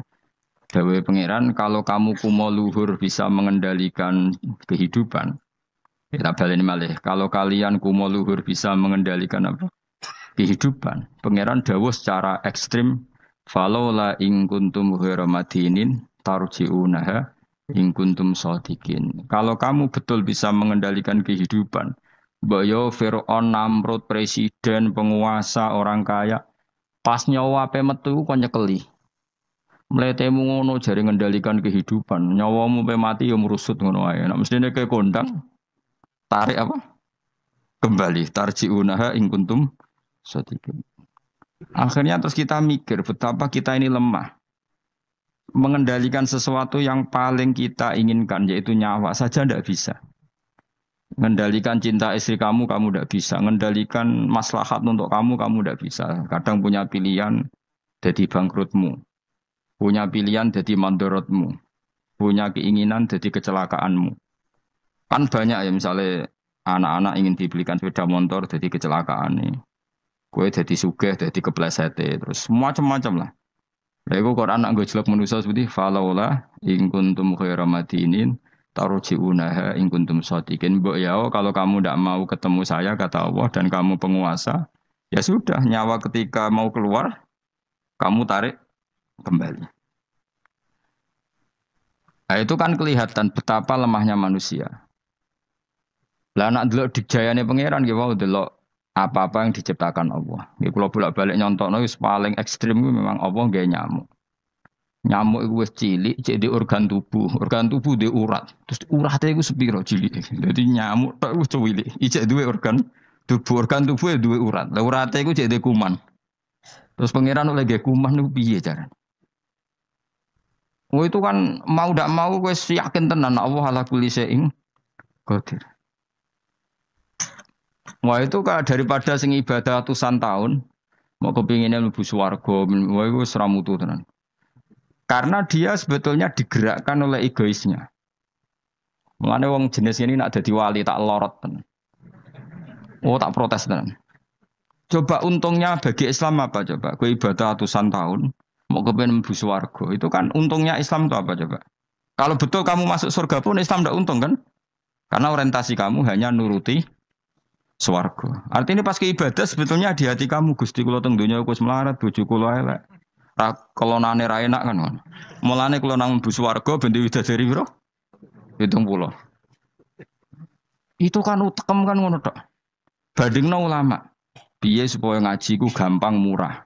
[SPEAKER 3] Dawuhe pangeran, kalau kamu kumo luhur bisa mengendalikan kehidupan. Kita baleni malih. Kalau kalian kumo luhur bisa mengendalikan apa? Kehidupan. Pangeran dawuh secara ekstrim, falaula in kuntum ghairu madinin tarji'unaha in kuntum shadiqin. Kalau kamu betul bisa mengendalikan kehidupan, mbok yo Firaun, Namrud, presiden, penguasa, orang kaya, pas nyawa ape metu kon nyekeli. Mletemu ngono jare ngendalikan kehidupan. Nyawamu pe mati yo merusut ngono ae. Nek mestine ke kondang tarik apa? Kembali tarji'unaha in kuntum shadiqin. Akhirnya terus kita mikir betapa kita ini lemah. Mengendalikan sesuatu yang paling kita inginkan yaitu nyawa saja tidak bisa. Mengendalikan cinta istri kamu tidak bisa. Mengendalikan maslahat untuk kamu tidak bisa. Kadang punya pilihan jadi bangkrutmu. Punya pilihan jadi mandorotmu. Punya keinginan jadi kecelakaanmu. Kan banyak ya misalnya anak-anak ingin dibelikan sepeda motor jadi kecelakaan nih. Kue jadi sugih, jadi keplesete. Terus macam-macam lah. Lalu Quran nak gojlok manusia seperti falaula in kuntum khairu madinin tarji'unaha in kuntum shadiqin. Mbok ya kalau kamu tidak mau ketemu saya kata Allah dan kamu penguasa, ya sudah nyawa ketika mau keluar kamu tarik kembali. Nah, itu kan kelihatan betapa lemahnya manusia. Lah nak delok dijayane pangeran nggih wae delok apa-apa yang diciptakan Allah. Nggih kula bolak-balik nyontokno wis paling ekstrem kuwi memang Allah nggawe nyamuk. Nyamuk iku wis cilik cek di organ tubuh. Organ tubuh di urat. Terus urate iku sepiro cilik. Dadi nyamuk tok wis cilik. Ijek duwe organ tubuh. Organ tubuh e duwe urat. Lah urate iku cek di kuman. Terus pangeran oleh nggih kuman niku piye carane? Oh itu kan mau ndak mau wis yakin tenan Allah ala kulli syai'in qadir. Wah itu kan daripada sing ibadah ratusan tahun mau kepinginnya mlebu swarga, wah itu seramutu tenan. Karena dia sebetulnya digerakkan oleh egoisnya. Mulane wong jenis ini nak dadi wali tak lorot tenan. Oh tak protes tenan. Coba untungnya bagi Islam apa coba? Kowe ibadah ratusan tahun mau kepengin mlebu swarga. Itu kan untungnya Islam itu apa coba? Kalau betul kamu masuk surga pun Islam ndak untung kan? Karena orientasi kamu hanya nuruti swarga. Artinya pas ke ibadah sebetulnya di hati kamu Gusti kula teng donya wis melarat bojo kula elek. Ra kelonane ra enak kan. Mulane kula nang mlebu swarga ben widadari piro? 70. Itu kan utekem kan ngono tok. Bandingno ulama. Piye supaya ngaji ku gampang murah.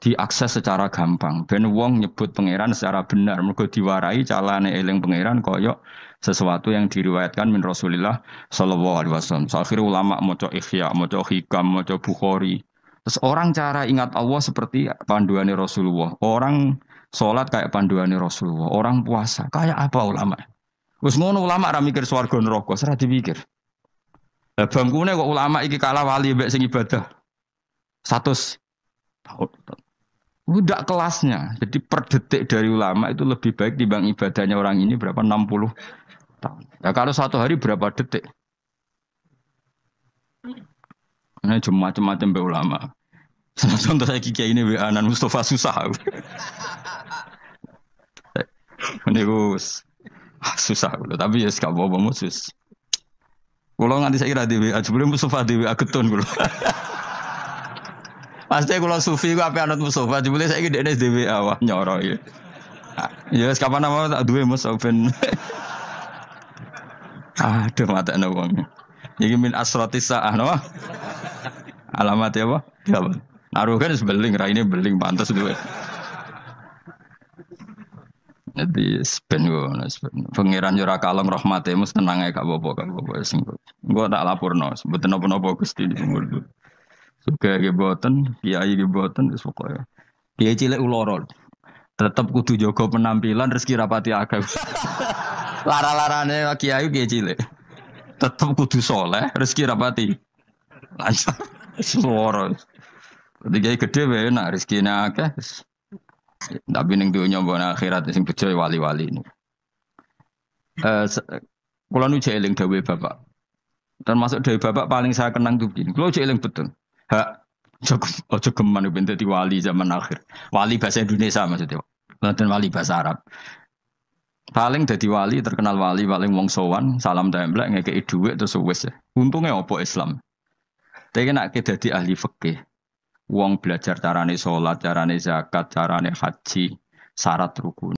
[SPEAKER 3] Diakses secara gampang. Ben wong nyebut pangeran secara benar. Mergo diwarai calane eling pangeran koyok sesuatu yang diriwayatkan min Rasulillah sallallahu alaihi wasallam. Akhirnya ulama maca Ihya, maca Hikam, maca Bukhari. Terus orang cara ingat Allah seperti panduannya Rasulullah. Orang sholat kayak panduannya Rasulullah. Orang puasa kayak apa ulama? Wis ngono ulama ra mikir swarga neraka, ora dipikir. Lah bangkune kok ulama iki kalah wali mbek sing ibadah 100 tahun. Udah kelasnya. Jadi per detik dari ulama itu lebih baik dibanding ibadahnya orang ini berapa 60 tahun. Ya kalau satu hari berapa detik? Ini cuma macam-macam mbek ulama. Contoh saya kiai ini Anan Mustafa susah. Ini susah, tapi ya sekarang bawa musus. Kalau nganti saya kira dewi, sebelum Mustafa dewi agetun kalau. Pasti kalau sufi aku apa anut Mustafa, sebelum saya kira dia dewi awah nyoro ya. Ya kapan nama tak dewi Mustafa. Aduh mata nawang. Jadi min asrotis saah no. Alamat ya apa? Naruh kan sebeling, ini beling pantas dua. Jadi sepen pangeran jura kalong rahmate mus tenang ae gak apa-apa sing engko tak laporno mboten napa-napa Gusti dipun. Suka ge boten, kiai ge boten wis pokoke. Kiai cilik uloro. Tetep kudu jaga penampilan rezeki rapati akeh. Lara-larane kiai cilik. Tetep kudu saleh, rezeki rapati lancar. Suara. Kiai gede wae nek rezekine akeh. Tapi ning dunya mbok akhirat sing bejo wali-wali ini. Kula nu eling dawuhe Bapak. Termasuk dawuhe Bapak paling saya kenang tuh begini. Kula eling betul. Hak ojo geman ben dadi wali zaman akhir. Wali bahasa Indonesia maksudnya. Bukan wali bahasa Arab. Paling dadi wali terkenal wali paling wong sowan, salam templek ngekeki dhuwit terus wis. Untunge apa Islam? Tapi nek dadi ahli fikih. Wong belajar carane sholat, carane zakat, carane haji, syarat rukun.